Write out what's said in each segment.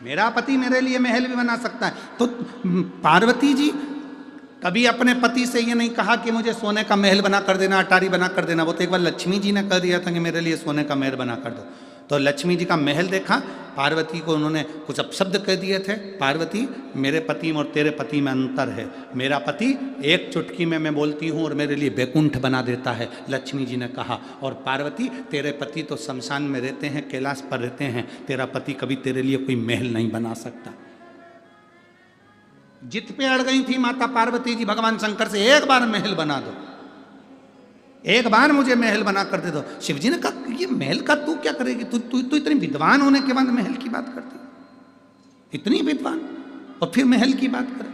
मेरा पति मेरे लिए महल भी बना सकता है। तो पार्वती जी कभी अपने पति से ये नहीं कहा कि मुझे सोने का महल बना कर देना, अटारी बना कर देना। वो तो एक बार लक्ष्मी जी ने कह दिया था कि मेरे लिए सोने का महल बना कर दो। तो लक्ष्मी जी का महल देखा, पार्वती को उन्होंने कुछ अपशब्द कह दिए थे। पार्वती, मेरे पति और तेरे पति में अंतर है। मेरा पति एक चुटकी में मैं बोलती हूँ और मेरे लिए बैकुंठ बना देता है, लक्ष्मी जी ने कहा। और पार्वती, तेरे पति तो शमशान में रहते हैं, कैलाश पर रहते हैं, तेरा पति कभी तेरे लिए कोई महल नहीं बना सकता। जित पे अड़ गई थी माता पार्वती जी भगवान शंकर से, एक बार महल बना दो, एक बार मुझे महल बना कर दे दो। शिव जी ने कहा, ये महल का तू क्या करेगी? तू इतनी विद्वान होने के बाद महल की बात करती, इतनी विद्वान, और फिर महल की बात करे।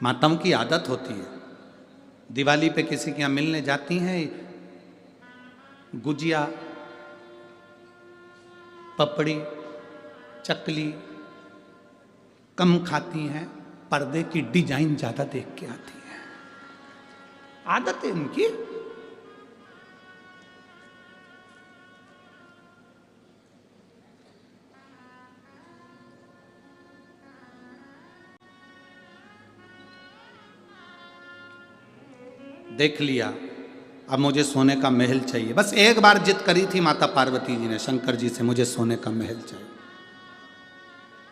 माताओं की आदत होती है, दिवाली पे किसी के यहां मिलने जाती हैं, गुजिया, पपड़ी, चकली कम खाती हैं, पर्दे की डिजाइन ज्यादा देख के आती हैं। आदत है इनकी। देख लिया, अब मुझे सोने का महल चाहिए। बस एक बार जिद करी थी माता पार्वती जी ने शंकर जी से, मुझे सोने का महल चाहिए।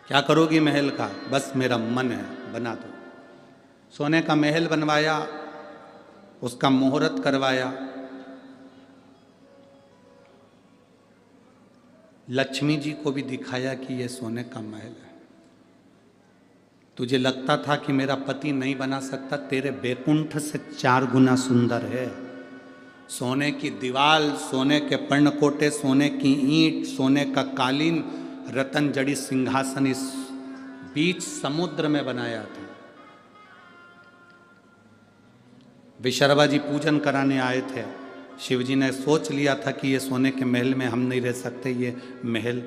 क्या करोगी महल का? बस मेरा मन है, बना दो। सोने का महल बनवाया, उसका मुहूर्त करवाया। लक्ष्मी जी को भी दिखाया कि ये सोने का महल है। तुझे लगता था कि मेरा पति नहीं बना सकता, तेरे बैकुंठ से 4 गुना सुंदर है। सोने की दीवाल, सोने के पर्णकोटे, सोने की ईंट, सोने का कालीन, रतन जड़ी सिंहासन इस बीच समुद्र में बनाया था। विशर्वा जी पूजन कराने आए थे। शिव जी ने सोच लिया था कि ये सोने के महल में हम नहीं रह सकते, ये महल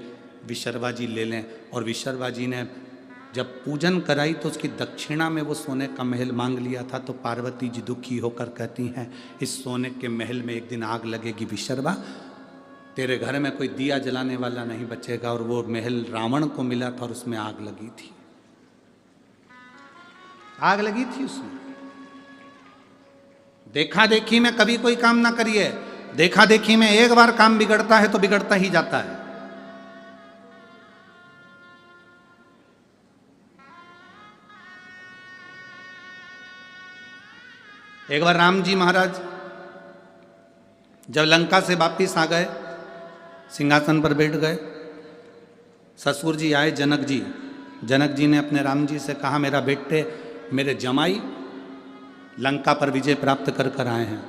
विशर्वा जी ले लें। और विशर्वा जी ने जब पूजन कराई तो उसकी दक्षिणा में वो सोने का महल मांग लिया था। तो पार्वती जी दुखी होकर कहती हैं, इस सोने के महल में एक दिन आग लगेगी विशर्वा, तेरे घर में कोई दिया जलाने वाला नहीं बचेगा। और वो महल रावण को मिला था और उसमें आग लगी थी, आग लगी थी उसमें। देखा देखी में कभी कोई काम ना करिए। देखा देखी में एक बार काम बिगड़ता है तो बिगड़ता ही जाता है। एक बार राम जी महाराज जब लंका से वापिस आ गए, सिंहासन पर बैठ गए, ससुर जी आए जनक जी। जनक जी ने अपने राम जी से कहा, मेरा बेटे, मेरे जमाई लंका पर विजय प्राप्त कर कर आए हैं।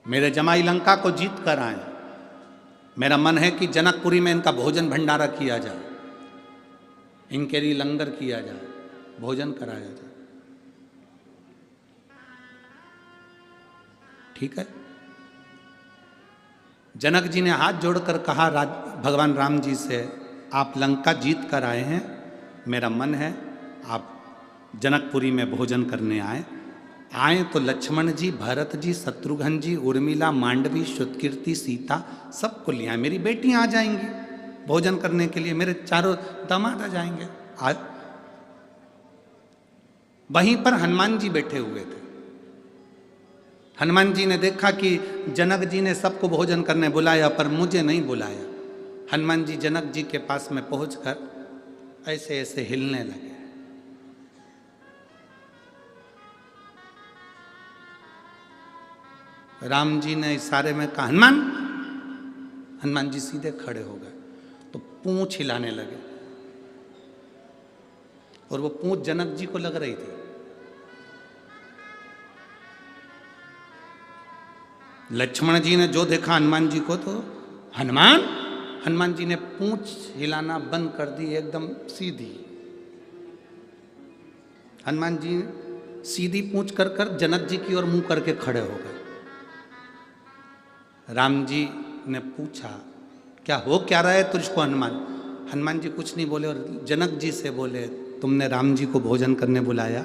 मेरे जमाई लंका को जीत कर आए। मेरा मन है कि जनकपुरी में इनका भोजन भंडारा किया जाए, इनके लिए लंगर किया जाए, भोजन कराया जाए। ठीक है। जनक जी ने हाथ जोड़कर कहा भगवान राम जी से, आप लंका जीत कर आए हैं, मेरा मन है आप जनकपुरी में भोजन करने आए तो लक्ष्मण जी, भरत जी, शत्रुघ्न जी, उर्मिला, मांडवी, श्रुतकीर्ति, सीता सबको ले आए। मेरी बेटियां आ जाएंगी भोजन करने के लिए, मेरे चारों दामाद आ जाएंगे। आज वहीं पर हनुमान जी बैठे हुए थे। हनुमान जी ने देखा कि जनक जी ने सबको भोजन करने बुलाया पर मुझे नहीं बुलाया। हनुमान जी जनक जी के पास में पहुंचकर ऐसे ऐसे हिलने लगे। राम जी ने इशारे में कहा, हनुमान। हनुमान जी सीधे खड़े हो गए तो पूंछ हिलाने लगे, और वो पूंछ जनक जी को लग रही थी। लक्ष्मण जी ने जो देखा हनुमान जी को, तो हनुमान, हनुमान जी ने पूंछ हिलाना बंद कर दी, एकदम सीधी। हनुमान जी सीधी पूंछ कर कर जनक जी की ओर मुंह करके खड़े हो गए। राम जी ने पूछा, क्या हो क्या रहा है तुझको हनुमान? हनुमान जी कुछ नहीं बोले और जनक जी से बोले, तुमने राम जी को भोजन करने बुलाया,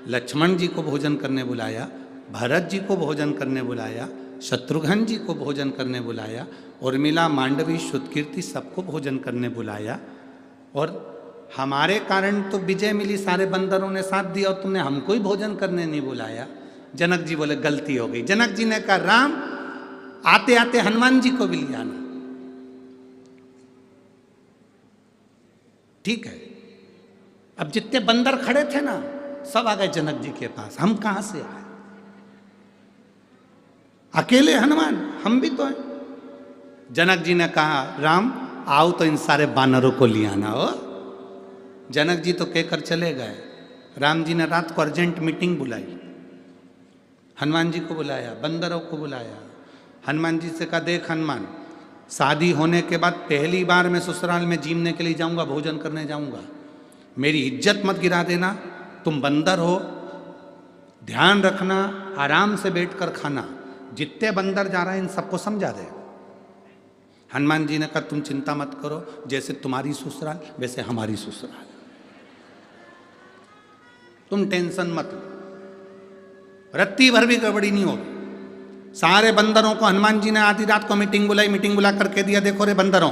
लक्ष्मण जी को भोजन करने बुलाया, भरत जी को भोजन करने बुलाया, शत्रुघ्न जी को भोजन करने बुलाया, उर्मिला, मांडवी, श्रुतकीर्ति सबको भोजन करने बुलाया। और हमारे कारण तो विजय मिली, सारे बंदरों ने साथ दिया और तुमने हमको ही भोजन करने नहीं बुलाया। जनक जी बोले गलती हो गई। जनक जी ने कहा राम आते आते हनुमान जी को भी ले आना। ठीक है, अब जितने बंदर खड़े थे ना सब आ गए जनक जी के पास। हम कहां से आए, अकेले हनुमान, हम भी तो हैं। जनक जी ने कहा राम आओ तो इन सारे बानरों को ले आना हो। जनक जी तो कहकर चले गए। राम जी ने रात को अर्जेंट मीटिंग बुलाई, हनुमान जी को बुलाया, बंदरों को बुलाया। हनुमान जी से कहा देख हनुमान, शादी होने के बाद पहली बार मैं ससुराल में जीने के लिए जाऊंगा, भोजन करने जाऊंगा, मेरी इज्जत मत गिरा देना। तुम बंदर हो, ध्यान रखना, आराम से बैठकर खाना। जितने बंदर जा रहे हैं इन सबको समझा दे। हनुमान जी ने कहा तुम चिंता मत करो, जैसे तुम्हारी ससुराल वैसे हमारी ससुराल, तुम टेंशन मत लो, रत्ती भर भी गड़बड़ी नहीं होगी। सारे बंदरों को हनुमान जी ने आधी रात को मीटिंग बुलाई, मीटिंग बुला करके दिया देखो रे बंदरों,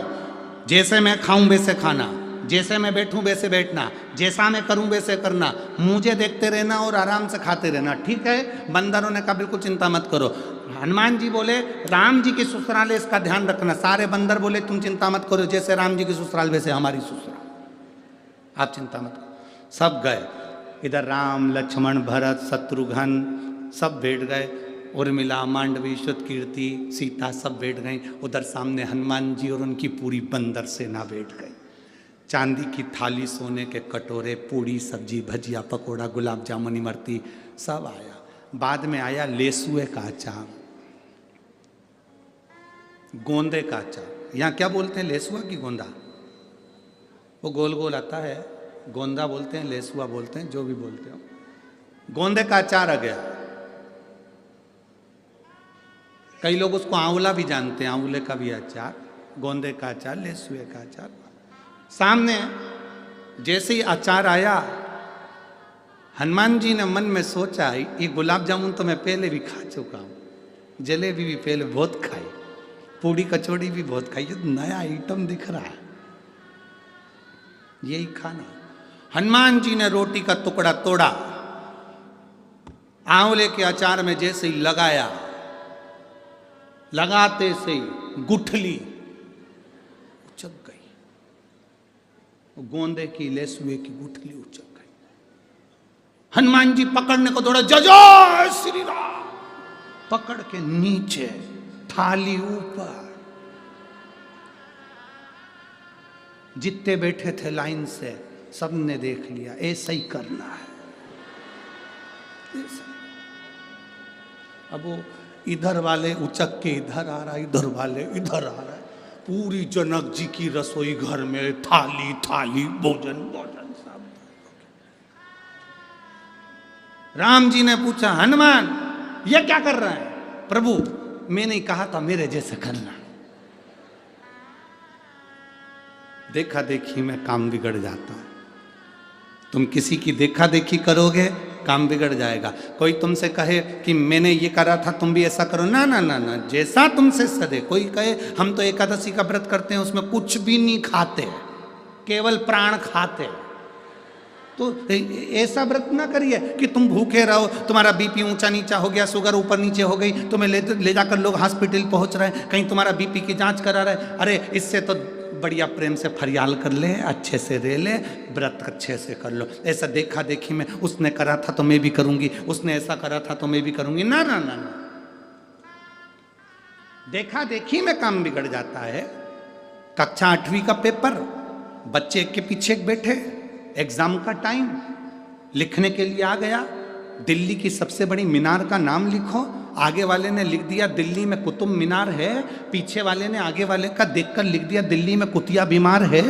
जैसे मैं खाऊं वैसे खाना, जैसे मैं बैठूं वैसे बैठना, जैसा मैं करूं वैसे करना, मुझे देखते रहना और आराम से खाते रहना। ठीक है? बंदरों ने कहा बिल्कुल चिंता मत करो। हनुमान जी बोले राम जी की ससुराल है, इसका ध्यान रखना। सारे बंदर बोले तुम चिंता मत करो, जैसे राम जी की ससुराल वैसे हमारी ससुराल, आप चिंता मत करो। सब गए, इधर राम, लक्ष्मण, भरत, शत्रुघ्न सब बैठ गए। उर्मिला, मांडवी, श्रुतकीर्ति, सीता सब बैठ गई। उधर सामने हनुमान जी और उनकी पूरी बंदर सेना बैठ गई। चांदी की थाली, सोने के कटोरे, पूड़ी, सब्जी, भजिया, पकोड़ा, गुलाब जामुन, इमरती सब आया। बाद में आया लेसुए का अचार, गोंदे का अचार। यहाँ क्या बोलते हैं, लेसुआ की गोंदा? वो गोल गोल आता है, गोंदा बोलते हैं, लेसुआ बोलते हैं, जो भी बोलते हो। गोंदे का अचार आ गया। कई लोग उसको आंवला भी जानते हैं, आंवले का भी अचार, गोंदे का अचार, लेसुए का अचार। सामने जैसे ही अचार आया, हनुमान जी ने मन में सोचा ये गुलाब जामुन तो मैं पहले भी खा चुका हूँ, जलेबी भी पहले बहुत खाई, पूड़ी कचौड़ी भी बहुत खाई, ये तो नया आइटम दिख रहा है, यही खाना। हनुमान जी ने रोटी का टुकड़ा तोड़ा, आंवले के अचार में जैसे ही लगाया, लगाते से ही गुठली उचक गई, गोंदे की, लेसुए की गुठली उचक गई। हनुमान जी पकड़ने को दौड़े, जय श्री राम, पकड़ के नीचे, थाली ऊपर। जितने बैठे थे लाइन से सबने देख लिया, ऐसा ही करना है, ऐसा। अब वो इधर वाले उचक के इधर आ रहा, इधर वाले इधर आ रहा है। पूरी जनक जी की रसोई घर में थाली थाली, भोजन भोजन सब। राम जी ने पूछा हनुमान ये क्या कर रहा है? प्रभु मैंने ही कहा था मेरे जैसे करना। देखा देखी में काम बिगड़ जाता है। तुम किसी की देखा देखी करोगे काम बिगड़ जाएगा। कोई तुमसे कहे कि मैंने ये करा था तुम भी ऐसा करो, ना ना ना ना, जैसा तुमसे सदे। कोई कहे हम तो एकादशी का व्रत करते हैं उसमें कुछ भी नहीं खाते, केवल प्राण खाते, तो ऐसा व्रत ना करिए कि तुम भूखे रहो, तुम्हारा बीपी ऊंचा नीचा हो गया, शुगर ऊपर नीचे हो गई, तुम्हें ले जाकर लोग हॉस्पिटल पहुंच रहे हैं, कहीं तुम्हारा बीपी की जांच करा रहे। अरे इससे तो बढ़िया प्रेम से फरियाल कर ले, अच्छे से रह ले, व्रत अच्छे से कर लो। ऐसा देखा देखी में उसने करा था तो मैं भी करूंगी, उसने ऐसा करा था तो मैं भी करूंगी, ना ना ना ना। देखा देखी में काम बिगड़ जाता है। कक्षा 8वीं का पेपर, बच्चे एक के पीछे एक बैठे, एग्जाम का टाइम, लिखने के लिए आ गया, दिल्ली की सबसे बड़ी मीनार का नाम लिखो। आगे वाले ने लिख दिया दिल्ली में कुतुब मीनार है, पीछे वाले ने आगे वाले का देखकर लिख दिया दिल्ली में कुतिया बीमार है।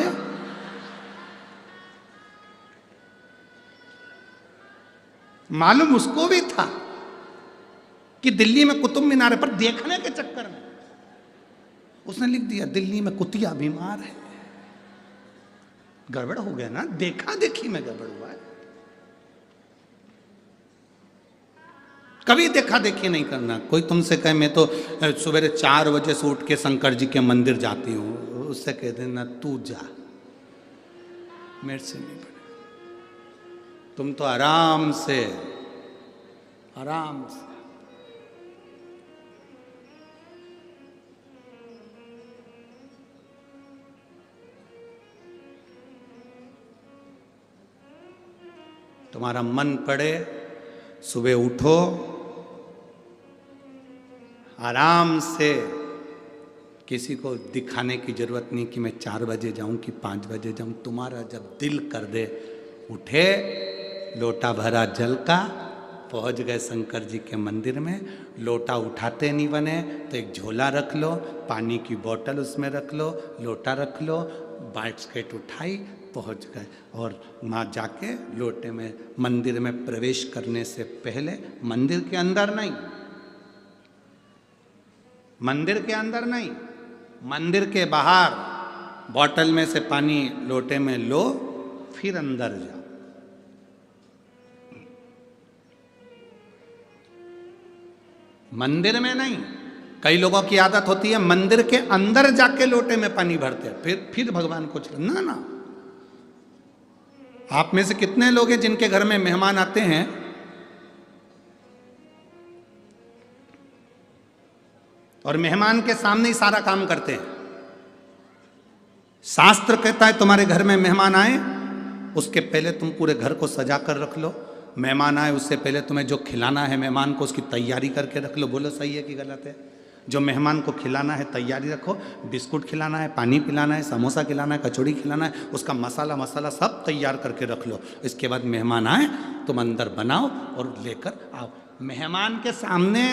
मालूम उसको भी था कि दिल्ली में कुतुब मीनार है, पर देखने के चक्कर में उसने लिख दिया दिल्ली में कुतिया बीमार है। गड़बड़ हो गया ना, देखा देखी में गड़बड़ हुआ है। कभी देखा देखी नहीं करना। कोई तुमसे कहे मैं तो सवेरे 4 बजे से उठ के शंकर जी के मंदिर जाती हूँ, उससे कह देना तू जा, मेरे से नहीं पड़े। तुम तो आराम से तुम्हारा मन पड़े, सुबह उठो आराम से, किसी को दिखाने की जरूरत नहीं कि मैं 4 बजे जाऊं कि 5 बजे जाऊं। तुम्हारा जब दिल कर दे उठे, लोटा भरा जल का, पहुंच गए शंकर जी के मंदिर में। लोटा उठाते नहीं बने तो एक झोला रख लो, पानी की बोतल उसमें रख लो, लोटा रख लो, बास्केट उठाई, पहुंच गए। और वहाँ जाके लोटे में मंदिर में प्रवेश करने से पहले, मंदिर के अंदर नहीं, मंदिर के अंदर नहीं, मंदिर के बाहर बोतल में से पानी लोटे में लो, फिर अंदर जाओ। मंदिर में नहीं। कई लोगों की आदत होती है मंदिर के अंदर जाके लोटे में पानी भरते हैं, फिर भगवान को ना ना। आप में से कितने लोग हैं जिनके घर में मेहमान आते हैं और मेहमान के सामने ही सारा काम करते हैं? शास्त्र कहता है तुम्हारे घर में मेहमान आए उसके पहले तुम पूरे घर को सजा कर रख लो। मेहमान आए उससे पहले तुम्हें जो खिलाना है मेहमान को उसकी तैयारी करके रख लो। बोलो सही है कि गलत है? जो मेहमान को खिलाना है तैयारी रखो, बिस्कुट खिलाना है, पानी पिलाना है, समोसा खिलाना है, कचौड़ी खिलाना है, उसका मसाला सब तैयार करके रख लो। इसके बाद मेहमान आए तुम अंदर बनाओ और लेकर आओ। मेहमान के सामने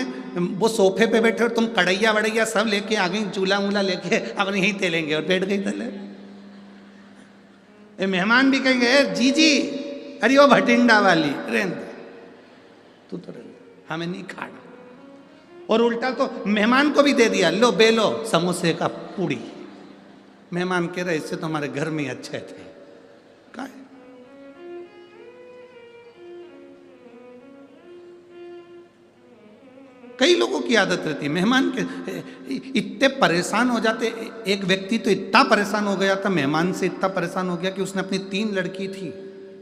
वो सोफे पे बैठे और तुम कढ़ैया वड़ैया सब लेके आ गई, चूल्हा वूल्हा लेके अब यहीं तेलेंगे और बैठ गई तले। मेहमान भी कहेंगे जी जी, अरे वो भटिंडा वाली रेंद, तू तो रेंद, हमें नहीं खाना। और उल्टा तो मेहमान को भी दे दिया, लो बेलो समोसे का पूड़ी। मेहमान कह रहे इससे तो हमारे घर में अच्छे थे। क्या है? कई लोगों की आदत रहती है मेहमान के, इतने परेशान हो जाते। एक व्यक्ति तो इतना परेशान हो गया था, मेहमान से इतना परेशान हो गया कि उसने अपनी 3 लड़की थी,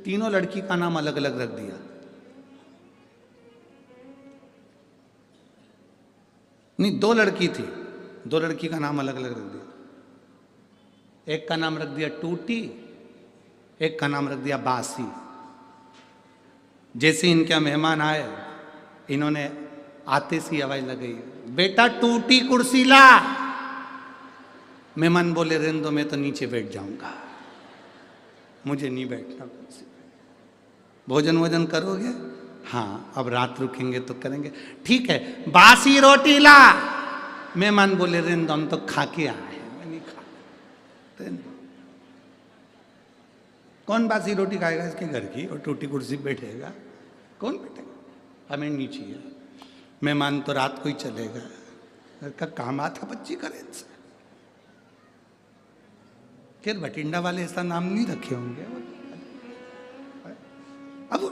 तीनों लड़की का नाम अलग अलग रख दिया। नहीं 2 लड़की थी, 2 लड़की का नाम अलग अलग रख दिया। एक का नाम रख दिया टूटी, एक का नाम रख दिया बासी। जैसे इनके मेहमान आए, इन्होंने आते सी आवाज लगाई, बेटा टूटी कुर्सी ला। मेहमान बोले रहने दो, मैं तो नीचे बैठ जाऊंगा, मुझे नहीं बैठना कुर्सी पे। भोजन वोजन करोगे? हाँ, अब रात रुकेंगे तो करेंगे। ठीक है, बासी रोटी ला। मेहमान बोले रहने दो, हम तो खा के आए हैं, मैं नहीं खा। कौन बासी रोटी खाएगा इसके घर की और टूटी कुर्सी बैठेगा? कौन बैठेगा? हमें नहीं चाहिए। मेहमान तो रात को ही चलेगा, घर का काम आता बच्ची करे इनसे। फिर भटिंडा वाले ऐसा नाम नहीं रखे होंगे। अब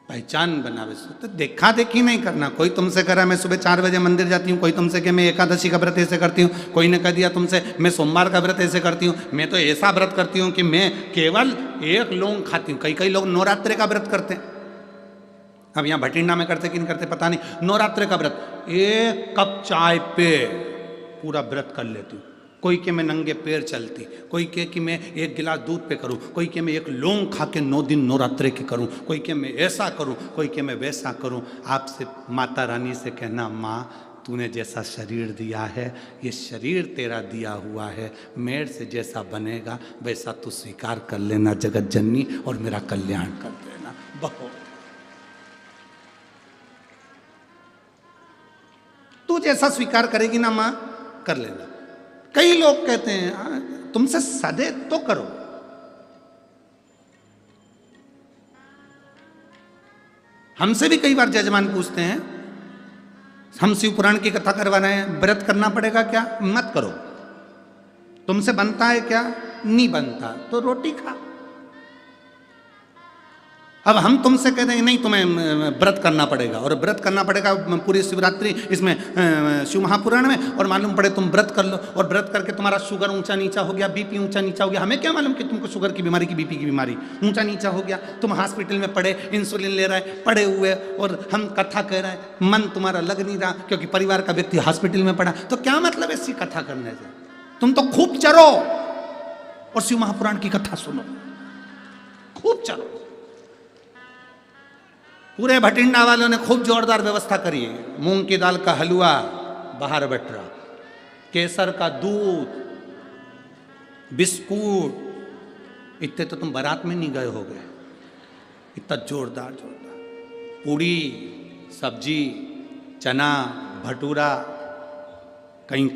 पहचान बनावे तो देखा देखी नहीं करना। कोई तुमसे करा मैं सुबह 4 बजे मंदिर जाती हूँ, कोई तुमसे कहे मैं एकादशी का व्रत ऐसे करती हूँ, कोई ने कह दिया तुमसे मैं सोमवार का व्रत ऐसे करती हूँ, मैं तो ऐसा व्रत करती हूँ कि मैं केवल 1 लौंग खाती हूँ। कई लोग नवरात्रे का व्रत करते हैं। अब यहाँ भटिंडा में करते कि नहीं करते पता नहीं। नवरात्रे का व्रत 1 कप चाय पे पूरा व्रत कर लेती हूँ। कोई के मैं नंगे पैर चलती, कोई के कि मैं 1 गिलास दूध पे करूं, कोई के मैं 1 लौंग खा के 9 दिन नवरात्रे के करूं, कोई के मैं ऐसा करूं, कोई के मैं वैसा करूं। आपसे माता रानी से कहना, माँ तूने जैसा शरीर दिया है ये शरीर तेरा दिया हुआ है, मेरे से जैसा बनेगा वैसा तू स्वीकार कर लेना जगत जननी, और मेरा कल्याण कर देना। बहुत तू जैसा स्वीकार करेगी ना माँ, कर लेना। कई लोग कहते हैं तुमसे सदे तो करो। हमसे भी कई बार जजमान पूछते हैं, हम शिव पुराण की कथा करवा रहे हैं, व्रत करना पड़ेगा क्या? मत करो। तुमसे बनता है क्या? नहीं बनता तो रोटी खा। अब हम तुमसे कह देंगे नहीं तुम्हें व्रत करना पड़ेगा, और व्रत करना पड़ेगा पूरी शिवरात्रि इसमें शिव महापुराण में, और मालूम पड़े तुम व्रत कर लो और व्रत करके तुम्हारा शुगर ऊंचा नीचा हो गया, बीपी ऊंचा नीचा हो गया, हमें क्या मालूम कि तुमको शुगर की बीमारी की बीपी की बीमारी ऊंचा नीचा हो गया, तुम हॉस्पिटल में पड़े इंसुलिन ले रहे पड़े हुए, और हम कथा कह रहे हैं, मन तुम्हारा लग नहीं रहा क्योंकि परिवार का व्यक्ति हॉस्पिटल में पड़ा, तो क्या मतलब है ऐसी कथा करने से? तुम तो खूब चरो और शिव महापुराण की कथा सुनो, खूब चलो। पूरे भटिंडा वालों ने खूब जोरदार व्यवस्था करी है, मूंग की दाल का हलवा बाहर बट रहा, केसर का दूध, बिस्कुट, इतने तो तुम बारात में नहीं गए हो गए, इतना जोरदार जोरदार पूड़ी सब्जी चना भटूरा, कहीं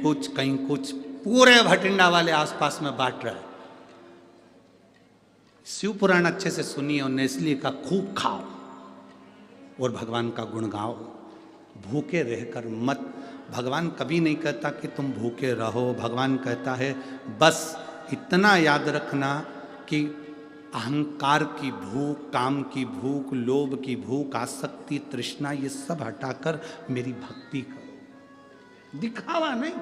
कुछ, पूरे भटिंडा वाले आसपास में बांट रहे। शिव पुराण अच्छे से सुनिए और नेस्ली का खूब खाओ और भगवान का गुण गाओ, भूखे रहकर मत। भगवान कभी नहीं कहता कि तुम भूखे रहो, भगवान कहता है बस इतना याद रखना कि अहंकार की भूख, काम की भूख, लोभ की भूख, आसक्ति, तृष्णा, ये सब हटाकर मेरी भक्ति करो, दिखावा नहीं।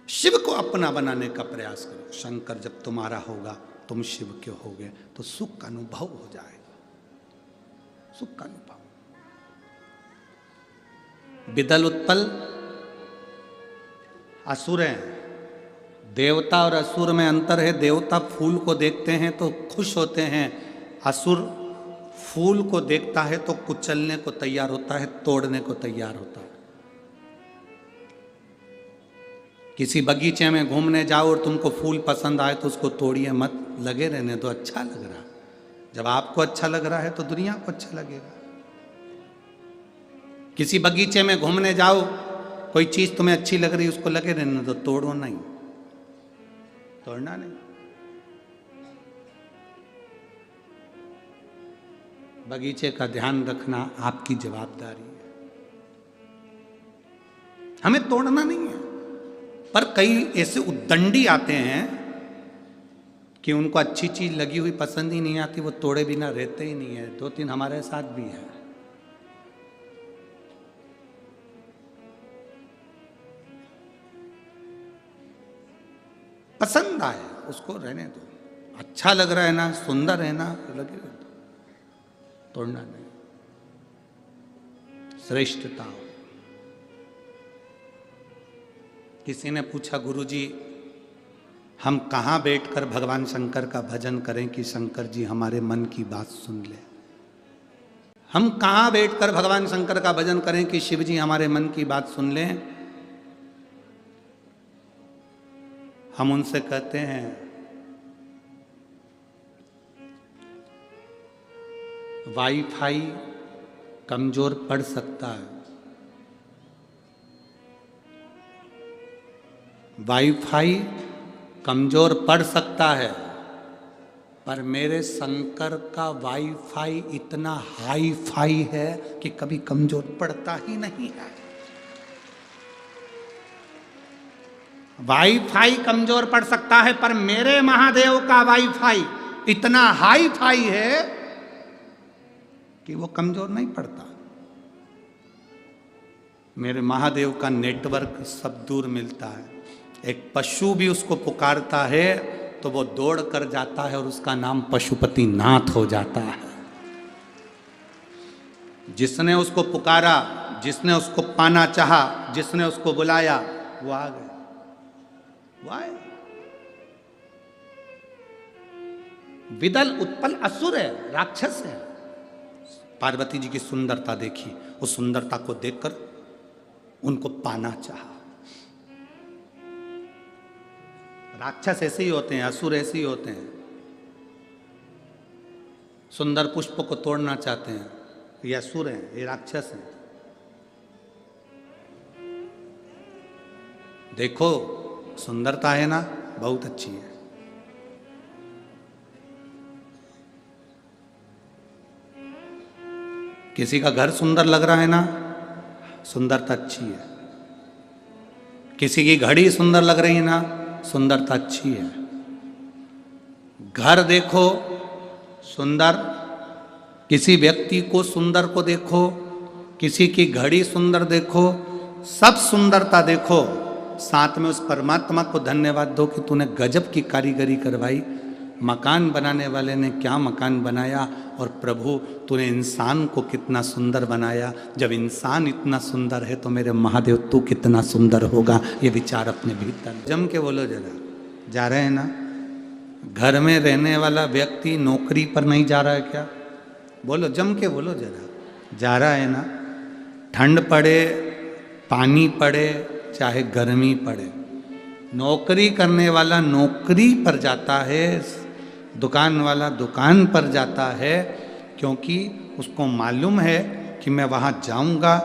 शिव को अपना बनाने का प्रयास करो। शंकर जब तुम्हारा होगा, तुम शिव के होगे तो सुख का अनुभव हो जाएगा, सुख का अनुभव। विदल उत्पल असुर हैं, देवता और असुर में अंतर है। देवता फूल को देखते हैं तो खुश होते हैं, असुर फूल को देखता है तो कुचलने को तैयार होता है, तोड़ने को तैयार होता है। किसी बगीचे में घूमने जाओ और तुमको फूल पसंद आए तो उसको तोड़िए मत, लगे रहने तो अच्छा लग रहा। जब आपको अच्छा लग रहा है तो दुनिया को अच्छा लगेगा। किसी बगीचे में घूमने जाओ, कोई चीज तुम्हें अच्छी लग रही, उसको लगे रहने तो तोड़ो नहीं, तोड़ना नहीं। बगीचे का ध्यान रखना आपकी जवाबदारी है, हमें तोड़ना नहीं है। पर कई ऐसे उद्दंडी आते हैं कि उनको अच्छी चीज लगी हुई पसंद ही नहीं आती, वो तोड़े बिना रहते ही नहीं है। 2-3 हमारे साथ भी है। पसंद आए उसको रहने दो, अच्छा लग रहा है ना, सुंदर है ना, लगे दो, तोड़ना नहीं। श्रेष्ठता। किसी ने पूछा, गुरुजी हम कहाँ बैठकर भगवान शंकर का भजन करें कि शंकर जी हमारे मन की बात सुन ले? हम कहाँ बैठकर भगवान शंकर का भजन करें कि शिव जी हमारे मन की बात सुन लें? हम उनसे कहते हैं वाईफाई कमजोर पड़ सकता है, वाईफाई कमजोर पड़ सकता है, पर मेरे शंकर का वाईफाई इतना हाई फाई है कि कभी कमजोर पड़ता ही नहीं है। वाईफाई कमजोर पड़ सकता है, पर मेरे महादेव का वाईफाई इतना हाई फाई है कि वो कमजोर नहीं पड़ता। मेरे महादेव का नेटवर्क सब दूर मिलता है। एक पशु भी उसको पुकारता है तो वो दौड़ कर जाता है और उसका नाम पशुपति नाथ हो जाता है। जिसने उसको पुकारा, जिसने उसको पाना चाहा, जिसने उसको बुलाया, वो आ गए, वो आए। विदल उत्पल असुर है, राक्षस है। पार्वती जी की सुंदरता देखी, उस सुंदरता को देखकर उनको पाना चाहा। राक्षस ऐसे ही होते हैं, असुर ऐसे ही होते हैं। सुंदर पुष्प को तोड़ना चाहते हैं, ये असुर हैं, ये राक्षस हैं। देखो सुंदरता है ना, बहुत अच्छी है। किसी का घर सुंदर लग रहा है ना, सुंदरता अच्छी है। किसी की घड़ी सुंदर लग रही है ना, सुंदरता अच्छी है। घर देखो सुंदर, किसी व्यक्ति को सुंदर को देखो, किसी की घड़ी सुंदर देखो, सब सुंदरता देखो, साथ में उस परमात्मा को धन्यवाद दो कि तूने गजब की कारीगरी करवाई। मकान बनाने वाले ने क्या मकान बनाया, और प्रभु तूने इंसान को कितना सुंदर बनाया। जब इंसान इतना सुंदर है तो मेरे महादेव तू कितना सुंदर होगा। ये विचार अपने भीतर जम के बोलो जरा। जा रहे हैं ना? घर में रहने वाला व्यक्ति नौकरी पर नहीं जा रहा है क्या? बोलो, जम के बोलो जरा। जा रहा है ना? ठंड पड़े, पानी पड़े, चाहे गर्मी पड़े, नौकरी करने वाला नौकरी पर जाता है, दुकान वाला दुकान पर जाता है, क्योंकि उसको मालूम है कि मैं वहाँ जाऊँगा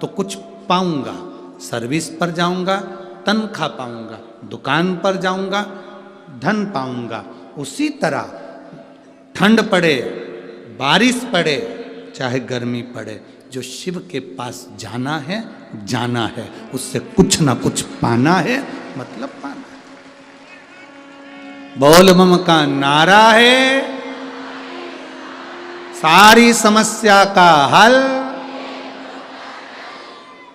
तो कुछ पाऊँगा। सर्विस पर जाऊँगा तनख्वाह पाऊँगा, दुकान पर जाऊँगा धन पाऊँगा। उसी तरह ठंड पड़े, बारिश पड़े, चाहे गर्मी पड़े, जो शिव के पास जाना है, जाना है, उससे कुछ ना कुछ पाना है, मतलब पाना है। बोल बम का नारा है, सारी समस्या का हल।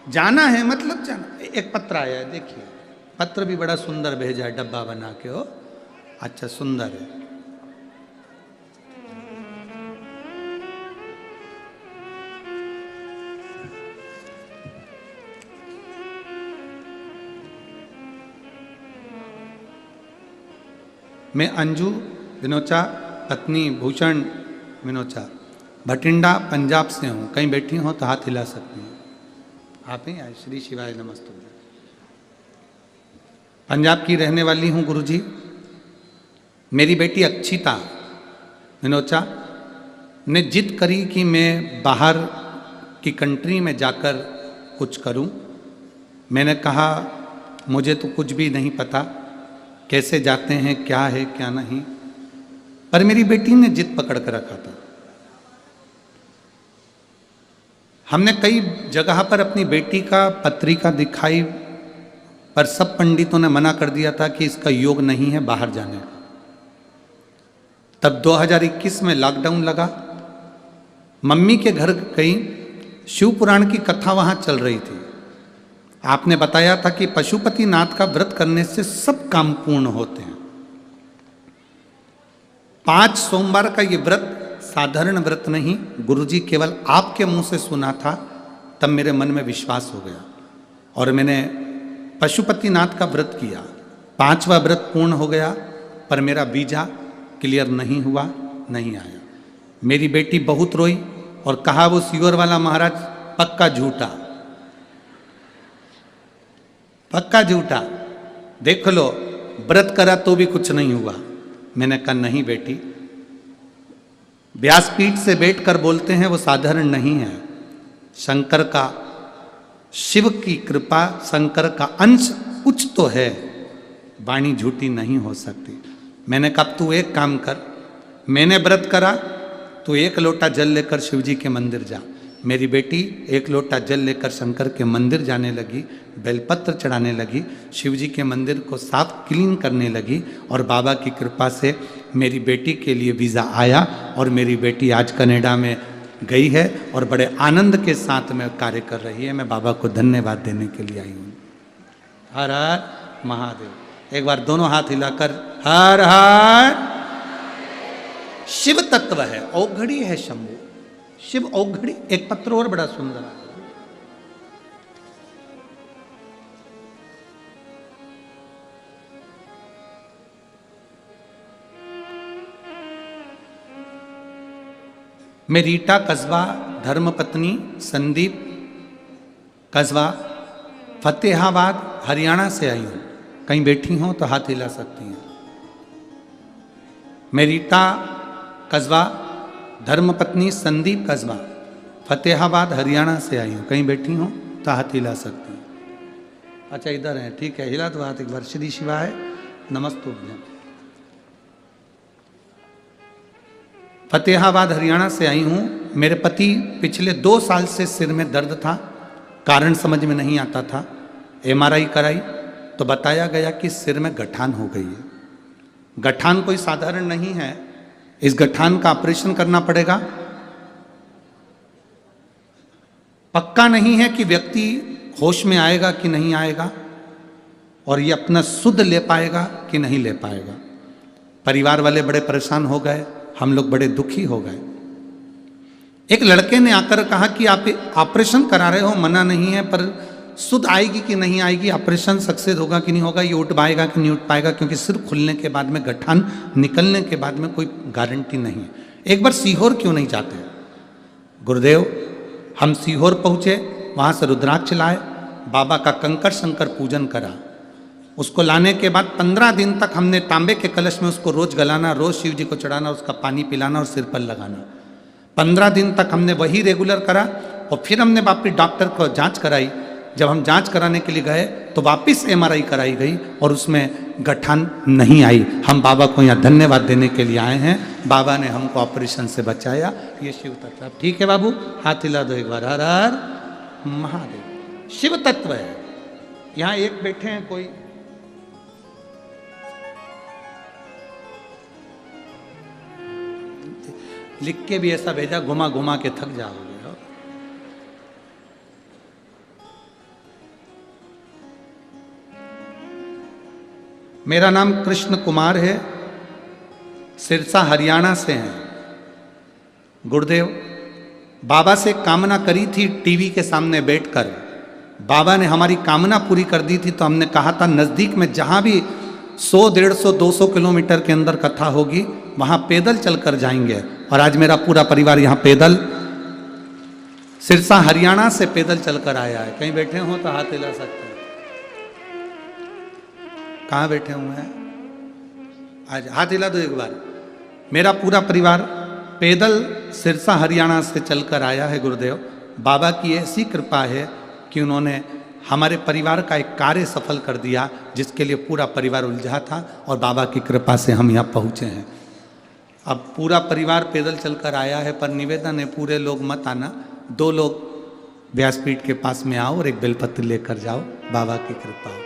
जाना है मतलब जाना। एक पत्र आया है, देखिए, पत्र भी बड़ा सुंदर भेजा है, डब्बा बना के। हो अच्छा, सुंदर है। मैं अंजू विनोचा, पत्नी भूषण विनोचा, भटिंडा पंजाब से हूँ। कहीं बैठी हो तो हाथ हिला सकती हैं। आप ही आए? श्री शिवाय नमस्तु। पंजाब की रहने वाली हूँ गुरुजी। मेरी बेटी अक्षिता विनोचा ने जिद करी कि मैं बाहर की कंट्री में जाकर कुछ करूं। मैंने कहा मुझे तो कुछ भी नहीं पता, कैसे जाते हैं, क्या है क्या नहीं, पर मेरी बेटी ने जिद पकड़ कर रखा था। हमने कई जगह पर अपनी बेटी का पत्रिका दिखाई, पर सब पंडितों ने मना कर दिया था कि इसका योग नहीं है बाहर जाने का। तब 2021 में लॉकडाउन लगा, मम्मी के घर गई, शिव पुराण की कथा वहां चल रही थी। आपने बताया था कि पशुपति नाथ का व्रत करने से सब काम पूर्ण होते हैं। 5 सोमवार का ये व्रत साधारण व्रत नहीं, गुरुजी केवल आपके मुंह से सुना था, तब मेरे मन में विश्वास हो गया और मैंने पशुपति नाथ का व्रत किया। 5वां व्रत पूर्ण हो गया, पर मेरा वीजा क्लियर नहीं हुआ, नहीं आया। मेरी बेटी बहुत रोई और कहा वो सीवर वाला महाराज पक्का झूठा, पक्का झूठा, देख लो व्रत करा तो भी कुछ नहीं हुआ। मैंने कहा नहीं बेटी, व्यासपीठ से बैठकर बोलते हैं वो साधारण नहीं है। शंकर का, शिव की कृपा, शंकर का अंश कुछ तो है, वाणी झूठी नहीं हो सकती। मैंने कहा तू एक काम कर, मैंने व्रत करा, तू 1 लोटा जल लेकर शिव जी के मंदिर जा। मेरी बेटी 1 लोटा जल लेकर शंकर के मंदिर जाने लगी, बेलपत्र चढ़ाने लगी, शिव जी के मंदिर को साफ क्लीन करने लगी और बाबा की कृपा से मेरी बेटी के लिए वीज़ा आया और मेरी बेटी आज कनाडा में गई है और बड़े आनंद के साथ में कार्य कर रही है। मैं बाबा को धन्यवाद देने के लिए आई हूँ। हर हर महादेव। एक बार दोनों हाथ हिलाकर हर हर। शिव तत्व है, औघड़ी है शंभु, शिव औघड़ी। एक पत्र और बड़ा सुंदर है, मैं रीटा कस्बा, धर्मपत्नी संदीप कस्बा, फतेहाबाद हरियाणा से आई हूँ। कहीं बैठी हो तो हाथ हिला सकती हैं। मैं रीटा कस्बा, धर्मपत्नी संदीप कस्बा, फतेहाबाद हरियाणा से आई हूँ। कहीं बैठी हो तो हाथ हिला सकती हैं। अच्छा इधर है, ठीक है, हिला दो हाथ एक बार। श्री शिवाय नमस्तुभ्यं। फतेहाबाद हरियाणा से आई हूँ। मेरे पति पिछले 2 साल से सिर में दर्द था, कारण समझ में नहीं आता था। MRI कराई तो बताया गया कि सिर में गठान हो गई है। गठान कोई साधारण नहीं है, इस गठान का ऑपरेशन करना पड़ेगा। पक्का नहीं है कि व्यक्ति होश में आएगा कि नहीं आएगा, और ये अपना शुद्ध ले पाएगा कि नहीं ले पाएगा। परिवार वाले बड़े परेशान हो गए, हम लोग बड़े दुखी हो गए। एक लड़के ने आकर कहा कि आप ऑपरेशन करा रहे हो, मना नहीं है, पर शुद्ध आएगी कि नहीं आएगी, ऑपरेशन सक्सेस होगा कि नहीं होगा, ये उठ पाएगा कि नहीं उठ पाएगा, क्योंकि सिर खुलने के बाद में, गठान निकलने के बाद में कोई गारंटी नहीं है। एक बार सीहोर क्यों नहीं जाते? गुरुदेव, हम सीहोर पहुंचे, वहां से रुद्राक्ष लाए, बाबा का कंकर शंकर पूजन करा। उसको लाने के बाद 15 दिन तक हमने तांबे के कलश में उसको रोज गलाना, रोज शिव जी को चढ़ाना, उसका पानी पिलाना और सिर पर लगाना। 15 दिन तक हमने वही रेगुलर करा, और फिर हमने वापिस डॉक्टर को जांच कराई। जब हम जांच कराने के लिए गए तो वापिस MRI कराई गई और उसमें गठान नहीं आई। हम बाबा को यहाँ धन्यवाद देने के लिए आए हैं, बाबा ने हमको ऑपरेशन से बचाया। ये शिव तत्व। ठीक है बाबू, हाथ हिला दो एक बार, हर हर महादेव। शिव तत्व है। यहाँ एक बैठे हैं कोई, लिख के भी ऐसा भेजा, घुमा घुमा के थक जाओगे। मेरा नाम कृष्ण कुमार है, सिरसा हरियाणा से हैं। गुरुदेव, बाबा से कामना करी थी टीवी के सामने बैठकर, बाबा ने हमारी कामना पूरी कर दी थी। तो हमने कहा था नज़दीक में जहाँ भी 100, 150, 200 किलोमीटर के अंदर कथा होगी वहाँ पैदल चलकर जाएंगे। और आज मेरा पूरा परिवार यहाँ पैदल सिरसा हरियाणा से पैदल चलकर आया है। कहीं बैठे हो तो हाथ हिला सकते हैं। कहाँ बैठे हुए हैं? आज हाथ हिला दो एक बार। मेरा पूरा परिवार पैदल सिरसा हरियाणा से चलकर आया है। गुरुदेव, बाबा की ऐसी कृपा है कि उन्होंने हमारे परिवार का एक कार्य सफल कर दिया, जिसके लिए पूरा परिवार उलझा था, और बाबा की कृपा से हम यहाँ पहुँचे हैं। अब पूरा परिवार पैदल चलकर आया है, पर निवेदन है पूरे लोग मत आना, 2 लोग व्यासपीठ के पास में आओ और एक बेलपत्र लेकर जाओ, बाबा की कृपा हो।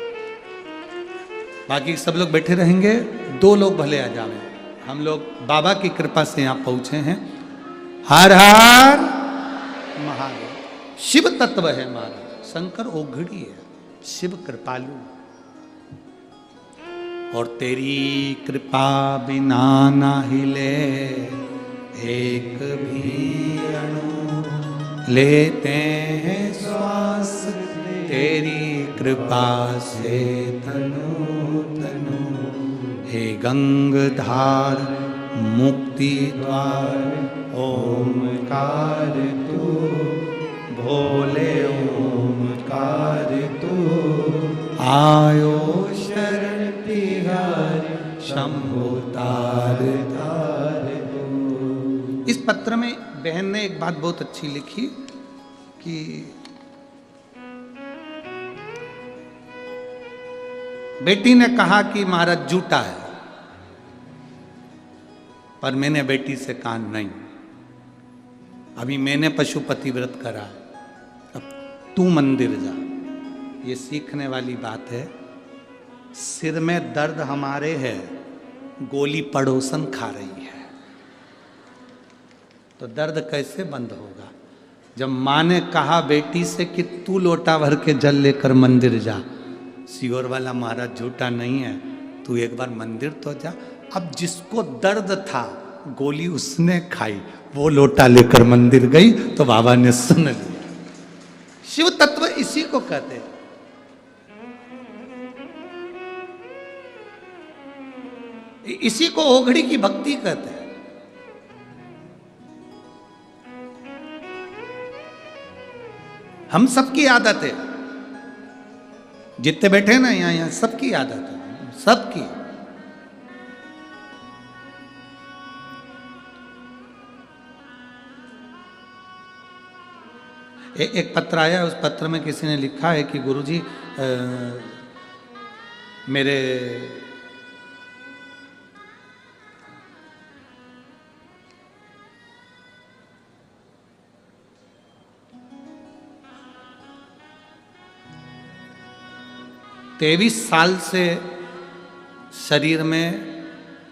बाकी सब लोग बैठे रहेंगे, 2 लोग भले आ जाए। हम लोग बाबा की कृपा से यहाँ पहुँचे हैं। हर हर महादेव। शिव तत्व है महाराज, शंकर ओघड़ी है, शिव कृपालु। और तेरी कृपा बिना ना हिले एक भी अणु, लेते हैं श्वास तेरी कृपा से तनु तनु। हे गंगाधार मुक्ति द्वार ओमकार तू, भोले ओमकार तू, आयो शरण तिहार शंभु तार तार दो। इस पत्र में बहन ने एक बात बहुत अच्छी लिखी कि बेटी ने कहा कि महाराज झूठा है, पर मैंने बेटी से कहा नहीं, अभी मैंने पशुपति व्रत करा, अब तू मंदिर जा। ये सीखने वाली बात है। सिर में दर्द हमारे है, गोली पड़ोसन खा रही है, तो दर्द कैसे बंद होगा? जब माँ ने कहा बेटी से कि तू लोटा भर के जल लेकर मंदिर जा, सीहोर वाला महाराज झूठा नहीं है, तू एक बार मंदिर तो जा। अब जिसको दर्द था गोली उसने खाई, वो लोटा लेकर मंदिर गई, तो बाबा ने सुन लिया। शिव तत्व इसी को कहते हैं। इसी को ओघड़ी की भक्ति कहते हैं। हम सबकी आदत है, जितने बैठे ना यहाँ सबकी आदत है, सबकी। एक पत्र आया, उस पत्र में किसी ने लिखा है कि गुरुजी मेरे तेईस साल से शरीर में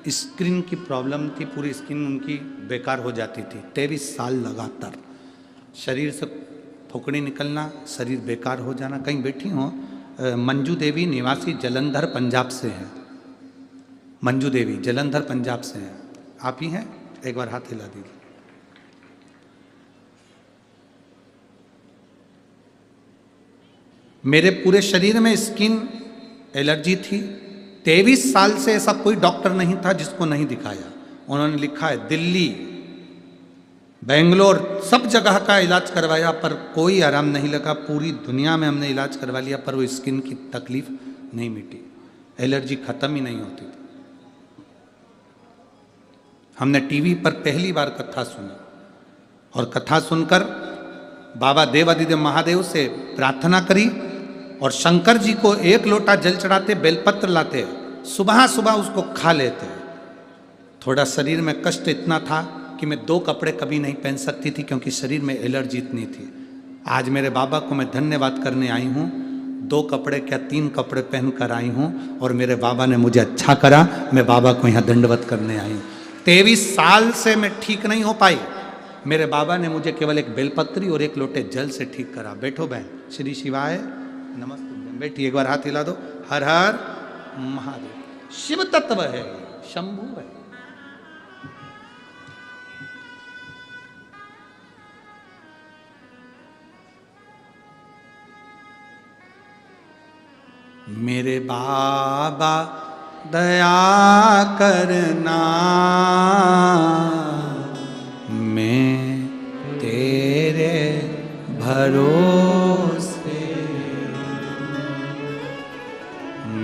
स्किन की प्रॉब्लम थी, पूरी स्किन उनकी बेकार हो जाती थी। 23 साल लगातार शरीर से फुकड़ी निकलना, शरीर बेकार हो जाना। कहीं बैठी हो, मंजू देवी निवासी जलंधर पंजाब से हैं। मंजू देवी जलंधर पंजाब से हैं। आप ही हैं? एक बार हाथ हिला दीजिए। मेरे पूरे शरीर में स्किन एलर्जी थी। 23 साल से ऐसा कोई डॉक्टर नहीं था जिसको नहीं दिखाया। उन्होंने लिखा है दिल्ली, बेंगलोर, सब जगह का इलाज करवाया पर कोई आराम नहीं लगा। पूरी दुनिया में हमने इलाज करवा लिया पर वो स्किन की तकलीफ नहीं मिटी, एलर्जी खत्म ही नहीं होती थी। हमने टीवी पर पहली बार कथा सुनी और कथा सुनकर बाबा देवादिदेव महादेव से प्रार्थना करी और शंकर जी को 1 लोटा जल चढ़ाते, बेलपत्र लाते, सुबह सुबह उसको खा लेते। थोड़ा शरीर में कष्ट इतना था कि मैं 2 कपड़े कभी नहीं पहन सकती थी क्योंकि शरीर में एलर्जी इतनी थी। आज मेरे बाबा को मैं धन्यवाद करने आई हूँ। 2 कपड़े क्या 3 कपड़े पहन कर आई हूँ और मेरे बाबा ने मुझे अच्छा करा। मैं बाबा को यहाँ दंडवत करने आई हूँ। 23 साल से मैं ठीक नहीं हो पाई। मेरे बाबा ने मुझे केवल एक बेलपत्री और 1 लोटे जल से ठीक करा। बैठो बहन। श्री शिवाय नमस्ते। बैठी, एक बार हाथ हिला दो। हर हर महादेव। शिव तत्व है, शंभु है। मेरे बाबा दया करना, मैं तेरे भरोसे।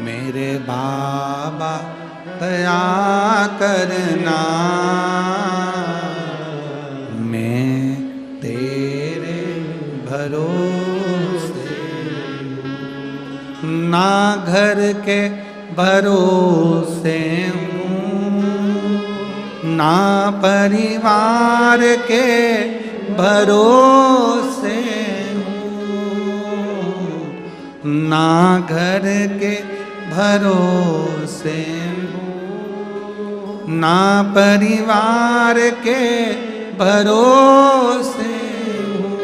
मेरे बाबा दया करना, मैं तेरे भरोसे। ना घर के भरोसे हूँ, ना परिवार के भरोसे हूँ, ना घर के भरोसे हूँ, ना परिवार के भरोसे हूँ।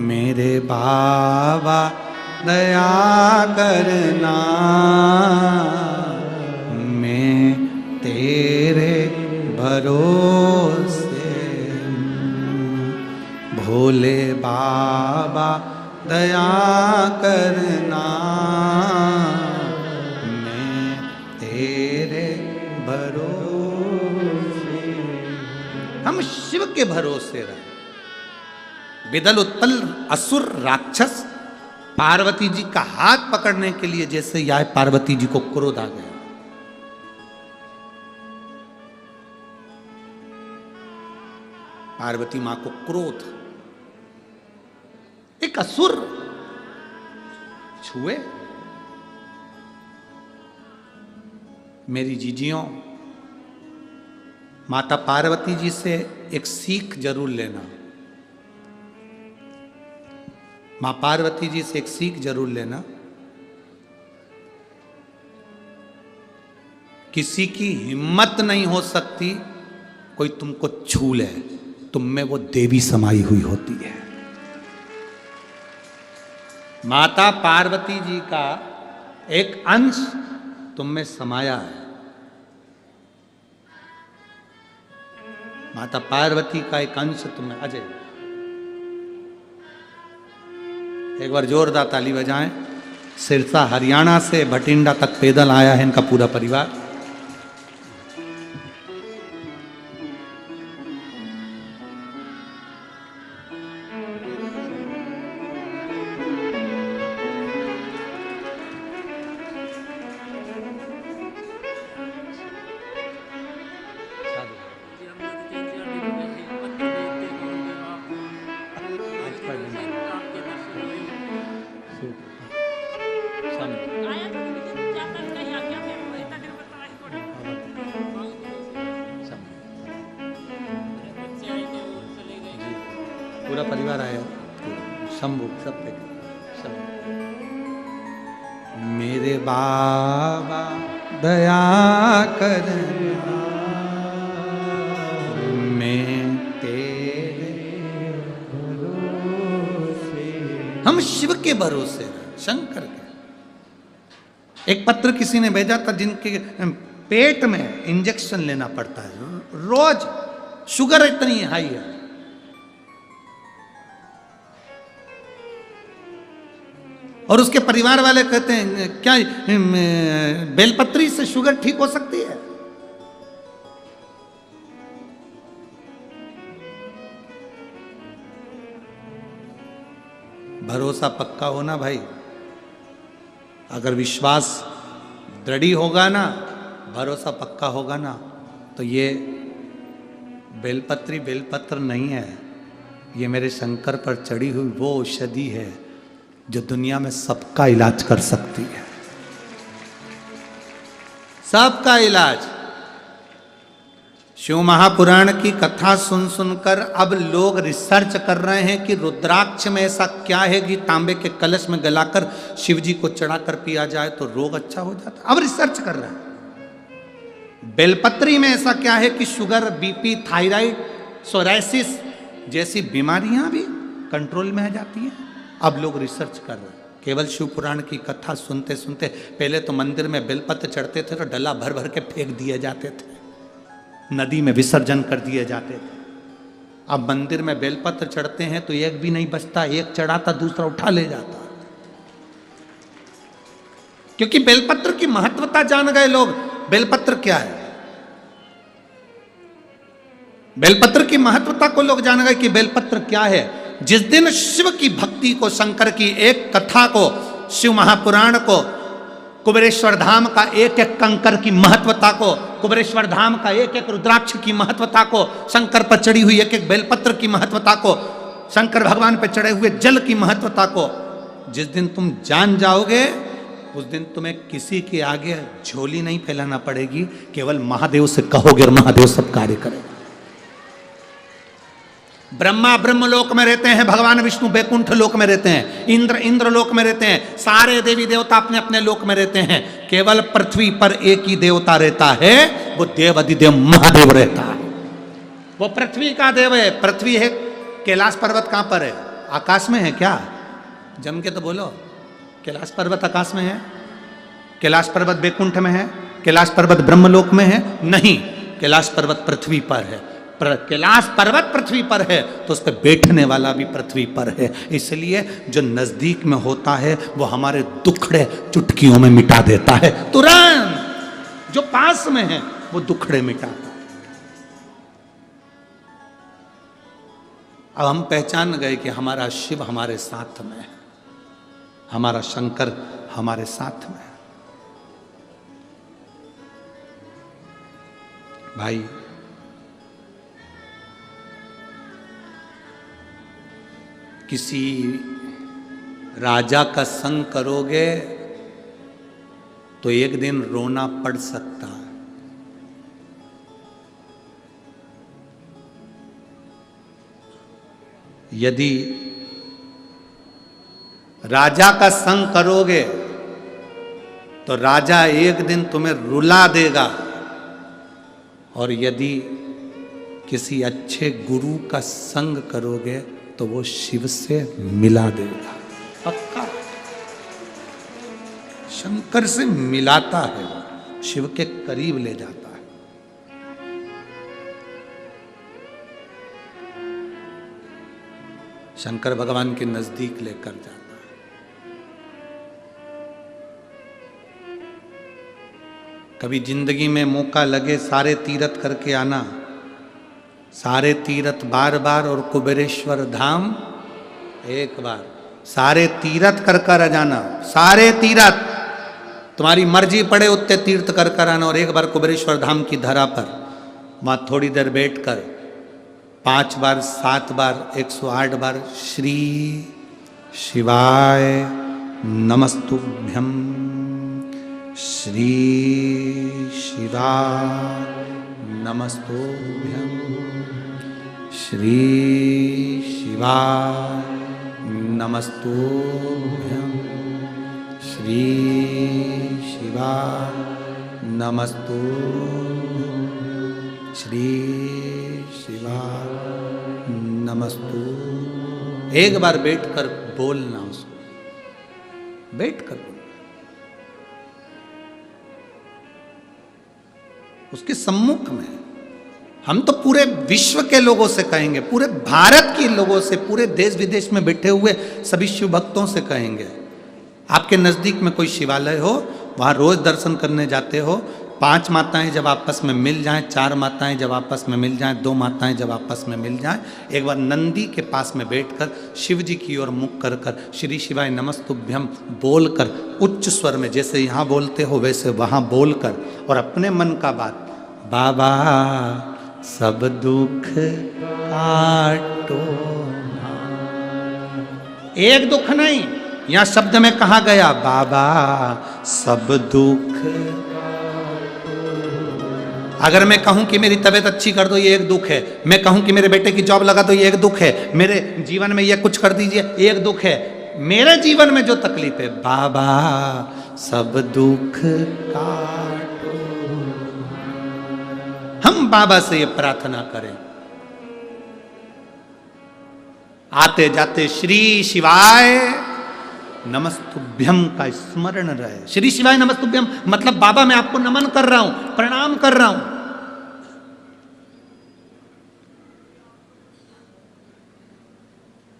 मेरे बाबा दया करना, मैं तेरे भरोसे हूँ। भोले बाबा दया करना, मैं तेरे भरोसे। हम शिव के भरोसे रहे। विदल उत्पल असुर राक्षस पार्वती जी का हाथ पकड़ने के लिए जैसे यह पार्वती जी को क्रोध आ गया। पार्वती मां को क्रोध, एक असुर छुए। मेरी जीजियों, माता पार्वती जी से एक सीख जरूर लेना। मां पार्वती जी से एक सीख जरूर लेना। किसी की हिम्मत नहीं हो सकती कोई तुमको छू ले, तुम में वो देवी समाई हुई होती है। माता पार्वती जी का एक अंश तुम में समाया है। माता पार्वती का एक अंश तुम में। अजय एक बार जोरदार ताली बजाएं। सिरसा हरियाणा से भटिंडा तक पैदल आया है इनका पूरा परिवार। पूरा परिवार आया, शंभू सब सब। मेरे बाबा दया कर, मैं तेरे भरोसे। हम शिव के भरोसे हैं, शंकर के। एक पत्र किसी ने भेजा था जिनके पेट में इंजेक्शन लेना पड़ता है रोज, शुगर इतनी हाई है। और उसके परिवार वाले कहते हैं क्या बेलपत्री से शुगर ठीक हो सकती है? भरोसा पक्का होना भाई, अगर विश्वास दृढ़ होगा ना, भरोसा पक्का होगा ना, तो ये बेलपत्री बेलपत्र नहीं है, ये मेरे शंकर पर चढ़ी हुई वो औषधि है जो दुनिया में सबका इलाज कर सकती है, सबका इलाज। शिव महापुराण की कथा सुन सुनकर अब लोग रिसर्च कर रहे हैं कि रुद्राक्ष में ऐसा क्या है कि तांबे के कलश में गलाकर शिव जी को चढ़ाकर पिया जाए तो रोग अच्छा हो जाता है। अब रिसर्च कर रहे हैं। बेलपत्री में ऐसा क्या है कि शुगर, बीपी, थायराइड, सोराइसिस जैसी बीमारियां भी कंट्रोल में आ जाती हैं। अब लोग रिसर्च कर रहे हैं केवल शिव पुराण की कथा सुनते सुनते। पहले तो मंदिर में बेलपत्र चढ़ते थे तो डला भर भर के फेंक दिए जाते थे, नदी में विसर्जन कर दिए जाते थे। अब मंदिर में बेलपत्र चढ़ते हैं तो एक भी नहीं बचता, एक चढ़ाता दूसरा उठा ले जाता, क्योंकि बेलपत्र की महत्वता जान गए लोग। बेलपत्र क्या है, बेलपत्र की महत्वता को लोग जान गए कि बेलपत्र क्या है। जिस दिन शिव की भक्ति को, शंकर की एक कथा को, शिव महापुराण को, कुबेरेश्वर धाम का एक एक कंकर की महत्वता को, कुबेरेश्वर धाम का एक एक रुद्राक्ष की महत्वता को, शंकर पर चढ़ी हुई एक एक बेलपत्र की महत्वता को, शंकर भगवान पर चढ़े हुए जल की महत्वता को जिस दिन तुम जान जाओगे, उस दिन तुम्हें किसी के आगे झोली नहीं फैलाना पड़ेगी, केवल महादेव से कहोगे और महादेव सब कार्य करेगा। ब्रह्मा ब्रह्मलोक में रहते हैं, भगवान विष्णु बैकुंठ लोक में रहते हैं, इंद्र इंद्र लोक में रहते हैं, सारे देवी देवता अपने अपने लोक में रहते हैं। केवल पृथ्वी पर एक ही देवता रहता है, वो देव अधिदेव महादेव रहता है। वो पृथ्वी का देव है। पृथ्वी है, कैलाश पर्वत कहां पर है? आकाश में है क्या? जम के तो बोलो, कैलाश पर्वत आकाश में है? कैलाश पर्वत बैकुंठ में है? कैलाश पर्वत ब्रह्मलोक में है? नहीं, कैलाश पर्वत पृथ्वी पर है। कैलाश पर्वत पृथ्वी पर है तो उस पर बैठने वाला भी पृथ्वी पर है। इसलिए जो नजदीक में होता है वो हमारे दुखड़े चुटकियों में मिटा देता है तुरंत, जो पास में है वो दुखड़े मिटाता है। अब हम पहचान गए कि हमारा शिव हमारे साथ में है, हमारा शंकर हमारे साथ में है। भाई किसी राजा का संग करोगे तो एक दिन रोना पड़ सकता है। यदि राजा का संग करोगे तो राजा एक दिन तुम्हें रुला देगा, और यदि किसी अच्छे गुरु का संग करोगे तो वो शिव से मिला देगा, पक्का। शंकर से मिलाता है, शिव के करीब ले जाता है। शंकर भगवान के नजदीक लेकर जाता है। कभी जिंदगी में मौका लगे सारे तीर्थ करके आना, सारे तीर्थ बार बार और कुबेरेश्वर धाम एक बार। सारे तीर्थ कर कर जाना, सारे तीर्थ तुम्हारी मर्जी पड़े उतने तीर्थ कर कर आना, और एक बार कुबेरेश्वर धाम की धरा पर वहां थोड़ी देर बैठकर 5 बार 7 बार 108 बार श्री शिवाय नमस्तुभ्यं, श्री शिवाय नमस्तुभ्यं, श्री शिवाय नमस्तुभ्यं, श्री शिवाय नमस्तु श्री शिवाय नमस्तु। एक बार बैठकर बोलना उसको, बैठकर बोलना, उसके सम्मुख में। हम तो पूरे विश्व के लोगों से कहेंगे, पूरे भारत के लोगों से, पूरे देश विदेश में बैठे हुए सभी शिव भक्तों से कहेंगे, आपके नजदीक में कोई शिवालय हो, वहां रोज दर्शन करने जाते हो, 5 माताएं जब आपस में मिल जाएं, 4 माताएं जब आपस में मिल जाएं, 2 माताएं जब आपस में मिल जाएं, एक बार नंदी के पास में बैठकर शिव जी की ओर मुख कर कर श्री शिवाय नमस्तुभ्यम बोलकर उच्च स्वर में, जैसे यहाँ बोलते हो वैसे वहाँ बोलकर, और अपने मन का बात, बाबा सब दुख काटो। एक दुख नहीं, यहां शब्द में कहा गया बाबा सब दुख। अगर मैं कहूं कि मेरी तबीयत अच्छी कर दो, ये एक दुख है। मैं कहूं कि मेरे बेटे की जॉब लगा दो, ये एक दुख है। मेरे जीवन में ये कुछ कर दीजिए, एक दुख है। मेरे जीवन में जो तकलीफ है, बाबा सब दुख काटो। हम बाबा से ये प्रार्थना करें, आते जाते श्री शिवाय नमस्तुभ्यम का स्मरण रहे। श्री शिवाय नमस्तुभ्यम मतलब बाबा मैं आपको नमन कर रहा हूं, प्रणाम कर रहा हूं।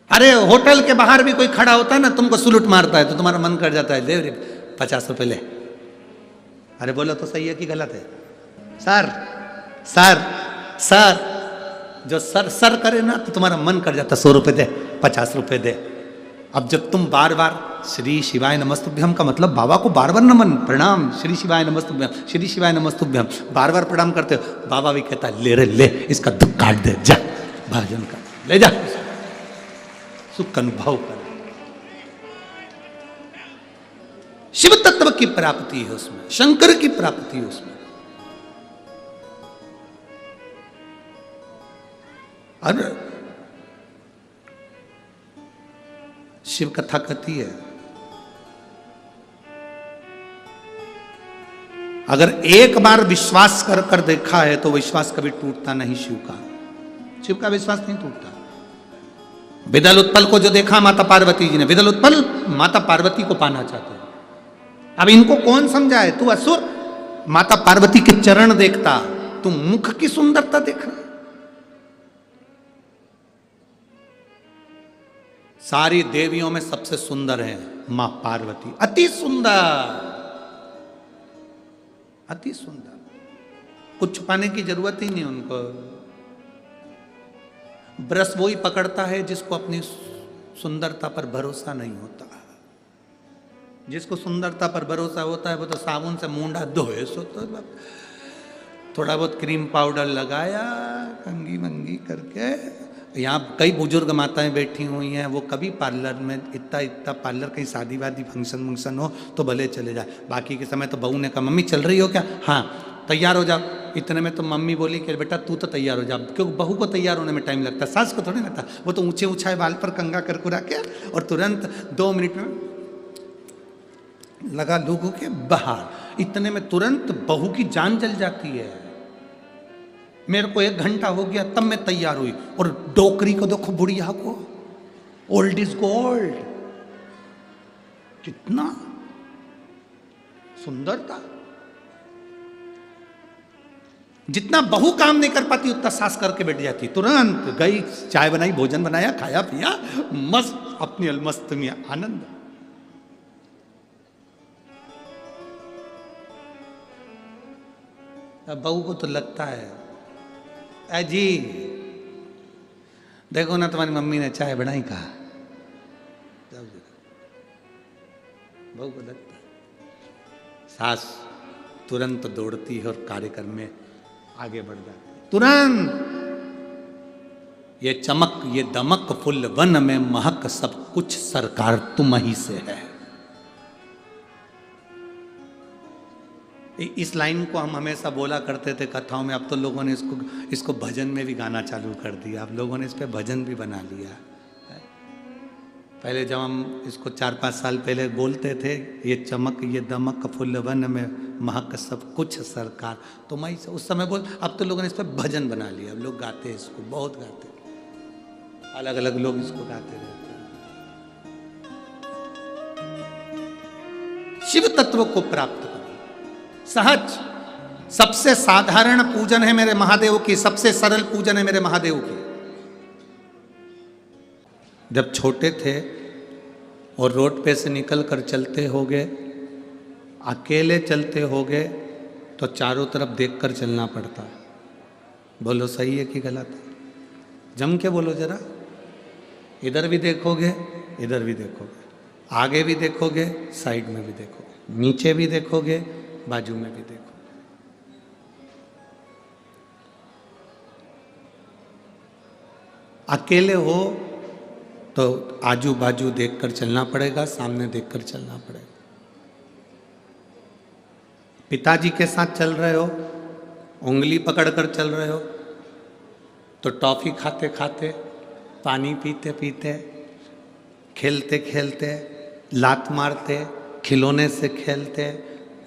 अरे होटल के बाहर भी कोई खड़ा होता है ना, तुमको सलूट मारता है तो तुम्हारा मन कर जाता है, ले रे 50 रुपए ले। अरे बोलो तो सही है कि गलत है? सर सर सर, जो सर सर करे ना तो तुम्हारा मन कर जाता 100 रुपए दे, 50 रुपए दे। अब जब तुम बार बार श्री शिवाय नमस्तुभ्यम का मतलब बाबा को बार बार नमन प्रणाम, श्री शिवाय नमस्तुभ्यम, श्री शिवाय नमस्तुभ्यम बार बार प्रणाम करते हो, बाबा भी कहता है ले रे ले, इसका दुख काट दे, जा भाजन का ले जा, सुख अनुभव कर। शिव तत्व की प्राप्ति है उसमें, शंकर की प्राप्ति है उसमें। और शिव कथा कहती है, अगर एक बार विश्वास कर कर देखा है तो विश्वास कभी टूटता नहीं शिव का। शिव का विश्वास नहीं टूटता। विदल उत्पल को जो देखा माता पार्वती जी ने, विदल उत्पल माता पार्वती को पाना चाहते हैं। अब इनको कौन समझाए? तू असुर माता पार्वती के चरण देखता, तू मुख की सुंदरता देख रहा। सारी देवियों में सबसे सुंदर है मां पार्वती, अति सुंदर, अति सुंदर। कुछ छुपाने की जरूरत ही नहीं उनको। ब्रश वही पकड़ता है जिसको अपनी सुंदरता पर भरोसा नहीं होता। जिसको सुंदरता पर भरोसा होता है वो तो साबुन से मुंडा धोए, सो तो थोड़ा बहुत क्रीम पाउडर लगाया, कंगी मंगी करके। यहाँ कई बुजुर्ग माताएं बैठी हुई हैं, वो कभी पार्लर में इतना इतना पार्लर, कहीं शादी वादी फंक्शन वंक्शन हो तो भले चले जाए, बाकी के समय तो बहू ने कहा मम्मी चल रही हो क्या? हाँ तैयार हो जाओ। इतने में तो मम्मी बोली कि बेटा तू तो तैयार हो जा, क्योंकि बहू को तैयार होने में टाइम लगता है, सास को थोड़ी लगता। वो तो ऊंचे ऊंचाए बाल पर कंगा कर कुरा के और तुरंत 2 मिनट में लगा लोगों के बाहर। इतने में तुरंत बहू की जान जल जाती है। मेरे को 1 घंटा हो गया तब मैं तैयार हुई, और डोकरी को देखो, बुढ़िया को, ओल्ड इज गोल्ड, कितना सुंदरता। जितना बहू काम नहीं कर पाती उतना सास करके बैठ जाती। तुरंत गई, चाय बनाई, भोजन बनाया, खाया पिया, मस्त अपनी अलमस्त में आनंद। अब बहू को तो लगता है जी देखो ना तुम्हारी मम्मी ने चाय बनाई, कहा बहू को लगता है। सास तुरंत दौड़ती है और कार्यक्रम में आगे बढ़ जाती है। तुरंत ये चमक ये दमक फुल वन में महक, सब कुछ सरकार तुम ही से है। इस लाइन को हम हमेशा बोला करते थे कथाओं में, अब तो लोगों ने इसको भजन में भी गाना चालू कर दिया। अब लोगों ने इस पे भजन भी बना लिया। पहले जब हम इसको 4-5 साल पहले बोलते थे, ये चमक ये दमक फुलवन में महक सब कुछ सरकार, तो मैं उस समय बोल, अब तो लोगों ने इस पर भजन बना लिया, अब लोग गाते हैं इसको, बहुत गाते हैं, अलग अलग लोग इसको गाते रहते हैं। शिव तत्व को प्राप्त करो, सहज, सबसे साधारण पूजन है मेरे महादेव की, सबसे सरल पूजन है मेरे महादेव की। जब छोटे थे और रोड पे से निकल कर चलते होगे, अकेले चलते होगे, तो चारों तरफ देखकर चलना पड़ता है। बोलो सही है कि गलत है? जम के बोलो जरा। इधर भी देखोगे, इधर भी देखोगे, आगे भी देखोगे, साइड में भी देखोगे, नीचे भी देखोगे, बाजू में भी देखोगे। अकेले हो तो आजू बाजू देखकर चलना पड़ेगा, सामने देखकर चलना पड़ेगा। पिताजी के साथ चल रहे हो, उंगली पकड़कर चल रहे हो, तो टॉफी खाते खाते, पानी पीते पीते, खेलते खेलते, लात मारते, खिलौने से खेलते,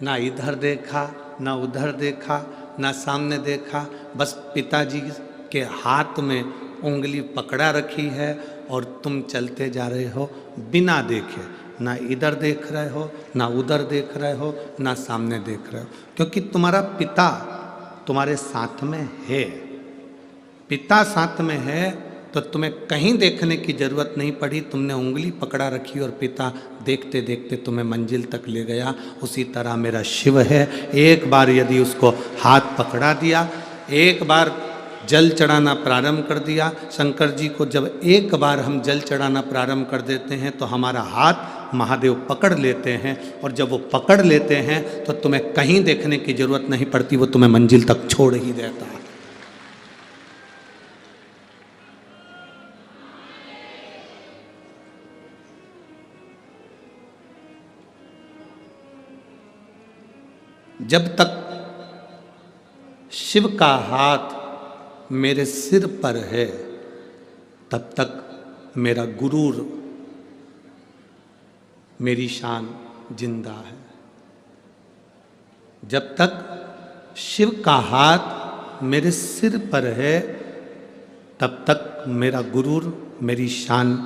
ना इधर देखा ना उधर देखा, ना सामने देखा, बस पिताजी के हाथ में उंगली पकड़ा रखी है और तुम चलते जा रहे हो बिना देखे, ना इधर देख रहे हो ना उधर देख रहे हो ना सामने देख रहे हो, क्योंकि तुम्हारा पिता तुम्हारे साथ में है। पिता साथ में है तो तुम्हें कहीं देखने की जरूरत नहीं पड़ी, तुमने उंगली पकड़ा रखी और पिता देखते देखते तुम्हें मंजिल तक ले गया। उसी तरह मेरा शिव है, एक बार यदि उसको हाथ पकड़ा दिया, एक बार जल चढ़ाना प्रारंभ कर दिया, शंकर जी को जब एक बार हम जल चढ़ाना प्रारंभ कर देते हैं तो हमारा हाथ महादेव पकड़ लेते हैं, और जब वो पकड़ लेते हैं तो तुम्हें कहीं देखने की जरूरत नहीं पड़ती, वो तुम्हें मंजिल तक छोड़ ही देता है। जब तक शिव का हाथ मेरे सिर पर है तब तक मेरा गुरूर, मेरी शान जिंदा है। जब तक शिव का हाथ मेरे सिर पर है तब तक मेरा गुरूर, मेरी शान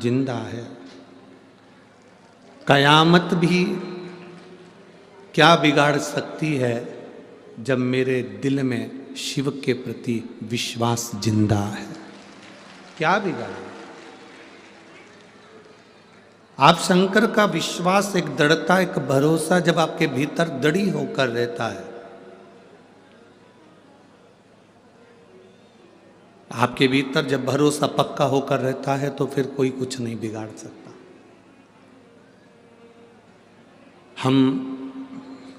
जिंदा है। कयामत भी क्या बिगाड़ सकती है जब मेरे दिल में शिव के प्रति विश्वास जिंदा है? क्या बिगाड़े? आप शंकर का विश्वास, एक दृढ़ता, एक भरोसा जब आपके भीतर दृढ़ी होकर रहता है, आपके भीतर जब भरोसा पक्का होकर रहता है तो फिर कोई कुछ नहीं बिगाड़ सकता। हम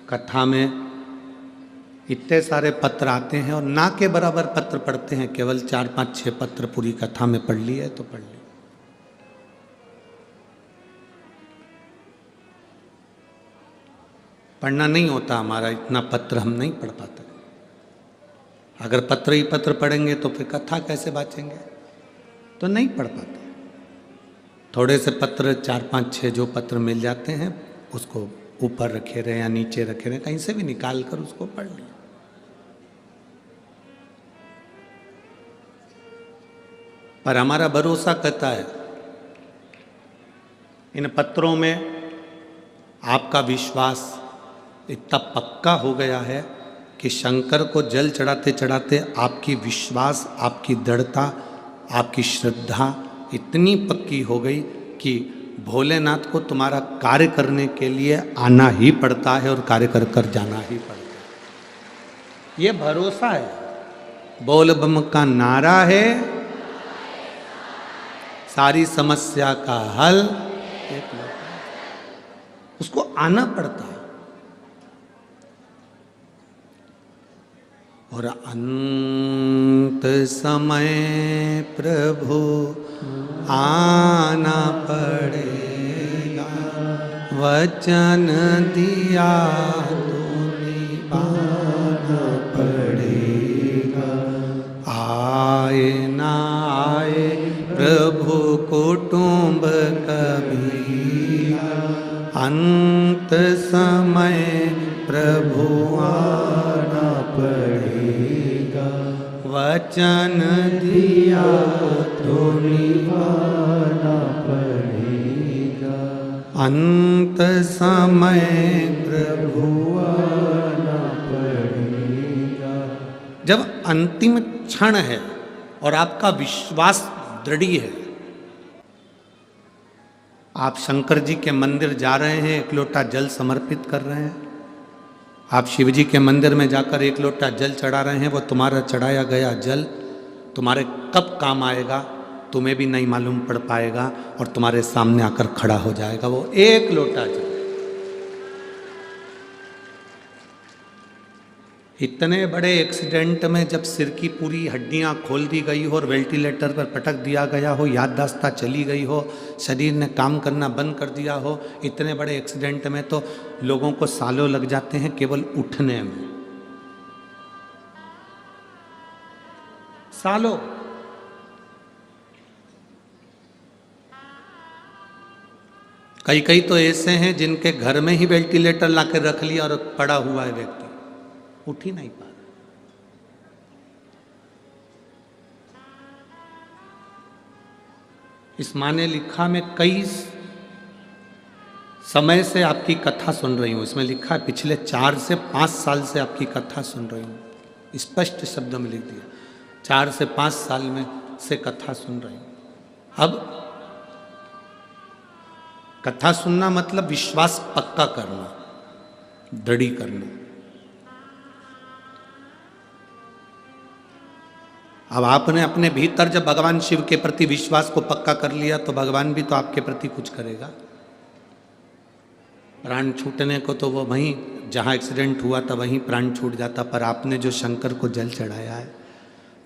कथा में इतने सारे पत्र आते हैं और ना के बराबर पत्र पढ़ते हैं, केवल 4-5-6 पत्र पूरी कथा में पढ़ लिए तो पढ़ लिए। पढ़ना नहीं होता हमारा, इतना पत्र हम नहीं पढ़ पाते। अगर पत्र ही पत्र पढ़ेंगे तो फिर कथा कैसे बाँचेंगे? तो नहीं पढ़ पाते। थोड़े से पत्र 4-5-6 जो पत्र मिल जाते हैं उसको ऊपर रखे रहे या नीचे रखे रहे, कहीं से भी निकाल कर उसको पढ़ लिया। पर हमारा भरोसा कहता है इन पत्रों में आपका विश्वास इतना पक्का हो गया है कि शंकर को जल चढ़ाते चढ़ाते आपकी विश्वास, आपकी दृढ़ता, आपकी श्रद्धा इतनी पक्की हो गई कि भोलेनाथ को तुम्हारा कार्य करने के लिए आना ही पड़ता है और कार्य कर कर जाना ही पड़ता है। ये भरोसा है। बोल बम का नारा है, सारी समस्या का हल एक लौटा, उसको आना पड़ता है। और अंत समय प्रभु आना पड़ेगा, वचन दिया तो निभाना पड़ेगा। आए ना आए प्रभु कुटुंब कबीरा, अंत समय प्रभु आना पड़ेगा, वचन दिया तो निभाना पड़ेगा, अंत समय प्रभु आना पड़ेगा। जब अंतिम क्षण है और आपका विश्वास दृढ़ है, आप शंकर जी के मंदिर जा रहे हैं, एक लोटा जल समर्पित कर रहे हैं, आप शिव जी के मंदिर में जाकर एक लोटा जल चढ़ा रहे हैं, वो तुम्हारा चढ़ाया गया जल तुम्हारे कब काम आएगा तुम्हें भी नहीं मालूम पड़ पाएगा, और तुम्हारे सामने आकर खड़ा हो जाएगा वो एक लोटा जल। इतने बड़े एक्सीडेंट में जब सिर की पूरी हड्डियां खोल दी गई हो और वेंटिलेटर पर पटक दिया गया हो, याददाश्त चली गई हो, शरीर ने काम करना बंद कर दिया हो, इतने बड़े एक्सीडेंट में तो लोगों को सालों लग जाते हैं केवल उठने में, सालों। कई कई तो ऐसे हैं जिनके घर में ही वेंटिलेटर लाकर रख लिया और पड़ा हुआ है व्यक्ति, उठ ही नहीं पा रहा। इस माँ ने लिखा, मैं कई समय से आपकी कथा सुन रही हूं, इसमें लिखा है पिछले 4 से 5 साल से आपकी कथा सुन रही हूं, स्पष्ट शब्द में लिख दिया, 4 से 5 साल में से कथा सुन रही हूं। अब कथा सुनना मतलब विश्वास पक्का करना, दृढ़ करना। अब आपने अपने भीतर जब भगवान शिव के प्रति विश्वास को पक्का कर लिया तो भगवान भी तो आपके प्रति कुछ करेगा। प्राण छूटने को तो वो वहीं जहाँ एक्सीडेंट हुआ था वहीं प्राण छूट जाता, पर आपने जो शंकर को जल चढ़ाया है,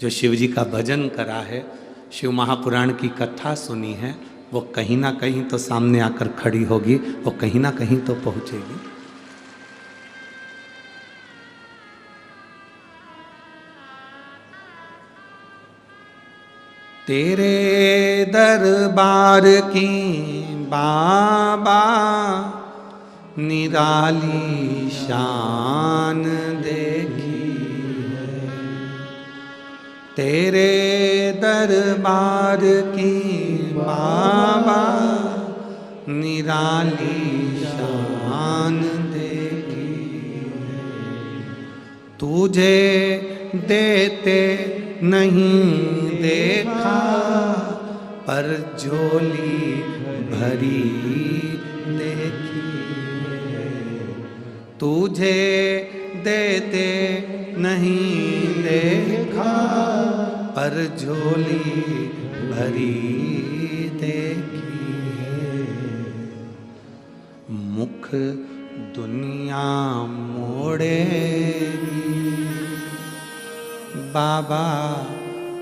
जो शिव जी का भजन करा है, शिव महापुराण की कथा सुनी है, वो कहीं ना कहीं तो सामने आकर खड़ी होगी, वो कहीं ना कहीं तो पहुँचेगी। तेरे दरबार की बाबा निराली शान देखी है, तेरे दरबार की बाबा निराली शान देखी है, तुझे देते नहीं देखा पर झोली भरी देखी है, तुझे देते नहीं देखा पर झोली भरी देखी है, मुख दुनिया मोड़ेगी बाबा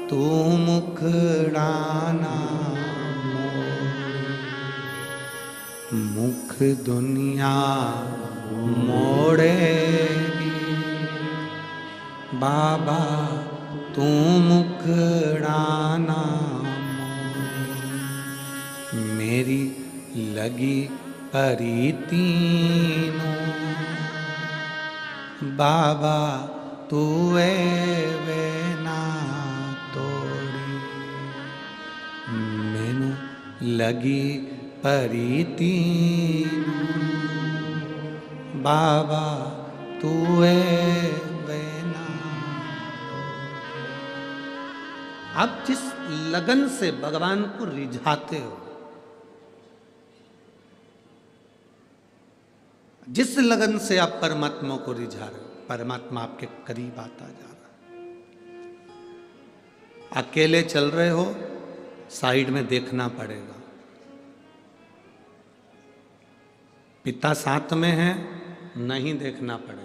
तू मुखड़ाना मोड़, मुख दुनिया मोड़ेगी बाबा तू मुखड़ाना मोड़, मेरी लगी परी तीनों बाबा तू वे ना तोड़ी, मैनू लगी परी तीनों बाबा तू वे ना। आप जिस लगन से भगवान को रिझाते हो, जिस लगन से आप परमात्मा को रिझा रहे हो, परमात्मा आपके करीब आता जा रहा है। अकेले चल रहे हो, साइड में देखना पड़ेगा, पिता साथ में है, नहीं देखना पड़ेगा।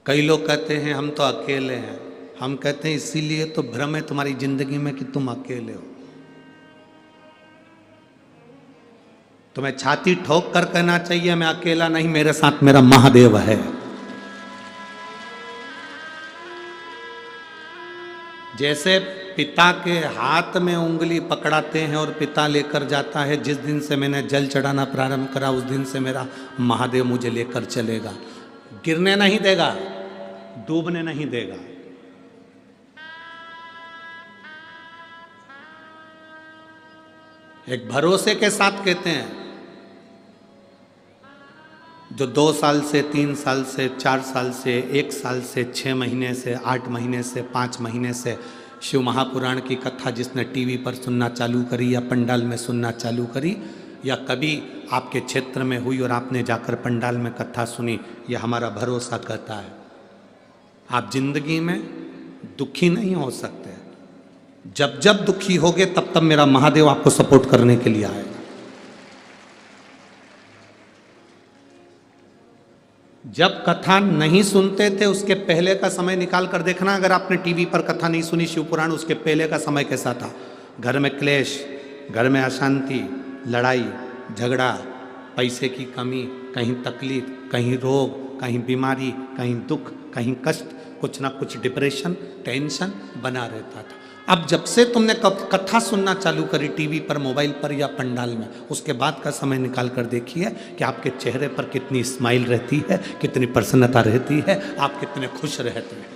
कई लोग कहते हैं हम तो अकेले हैं, हम कहते हैं इसीलिए तो भ्रम है तुम्हारी जिंदगी में कि तुम अकेले हो। तुम्हें छाती ठोक कर कहना चाहिए मैं अकेला नहीं, मेरे साथ मेरा महादेव है। जैसे पिता के हाथ में उंगली पकड़ाते हैं और पिता लेकर जाता है, जिस दिन से मैंने जल चढ़ाना प्रारंभ करा उस दिन से मेरा महादेव मुझे लेकर चलेगा, गिरने नहीं देगा, डूबने नहीं देगा। एक भरोसे के साथ कहते हैं, जो 2 साल से 3 साल से 4 साल से 1 साल से 6 महीने से 8 महीने से 5 महीने से शिव महापुराण की कथा जिसने टीवी पर सुनना चालू करी या पंडाल में सुनना चालू करी, या कभी आपके क्षेत्र में हुई और आपने जाकर पंडाल में कथा सुनी, यह हमारा भरोसा कहता है आप जिंदगी में दुखी नहीं हो सकते। जब जब दुखी होगे तब तब मेरा महादेव आपको सपोर्ट करने के लिए आएगा। जब कथा नहीं सुनते थे उसके पहले का समय निकाल कर देखना, अगर आपने टीवी पर कथा नहीं सुनी शिव पुराण, उसके पहले का समय कैसा था। घर में क्लेश, घर में अशांति, लड़ाई झगड़ा, पैसे की कमी, कहीं तकलीफ, कहीं रोग, कहीं बीमारी, कहीं दुख, कहीं कष्ट, कुछ ना कुछ डिप्रेशन, टेंशन बना रहता था। अब जब से तुमने कथा सुनना चालू करी टीवी पर, मोबाइल पर या पंडाल में, उसके बाद का समय निकाल कर देखिए कि आपके चेहरे पर कितनी स्माइल रहती है, कितनी प्रसन्नता रहती है, आप कितने खुश रहते हैं।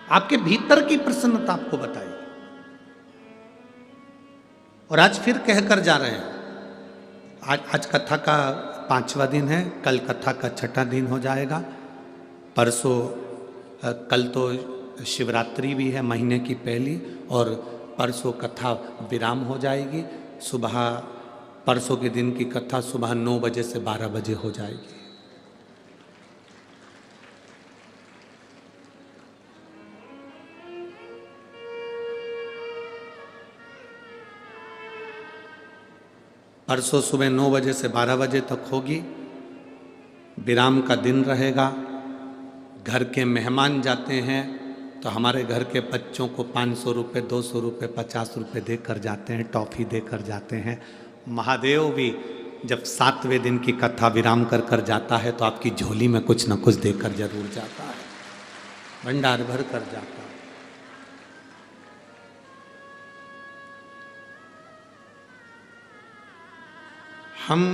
आपके भीतर की प्रसन्नता आपको बताइए। और आज फिर कहकर जा रहे हैं, आज कथा का 5वां दिन है, कल कथा का 6ठा दिन हो जाएगा। परसों कल तो शिवरात्रि भी है, महीने की पहली, और परसों कथा विराम हो जाएगी। सुबह परसों के दिन की कथा सुबह 9 बजे से 12 बजे हो जाएगी। परसों सुबह 9 बजे से 12 बजे तक होगी, विराम का दिन रहेगा। घर के मेहमान जाते हैं तो हमारे घर के बच्चों को 500 रुपये, 200 रुपये, 50 रुपये देकर जाते हैं, टॉफ़ी देकर जाते हैं। महादेव भी जब 7वें दिन की कथा विराम कर कर जाता है तो आपकी झोली में कुछ न कुछ देकर जरूर जाता है, भंडार भर कर जाता है। हम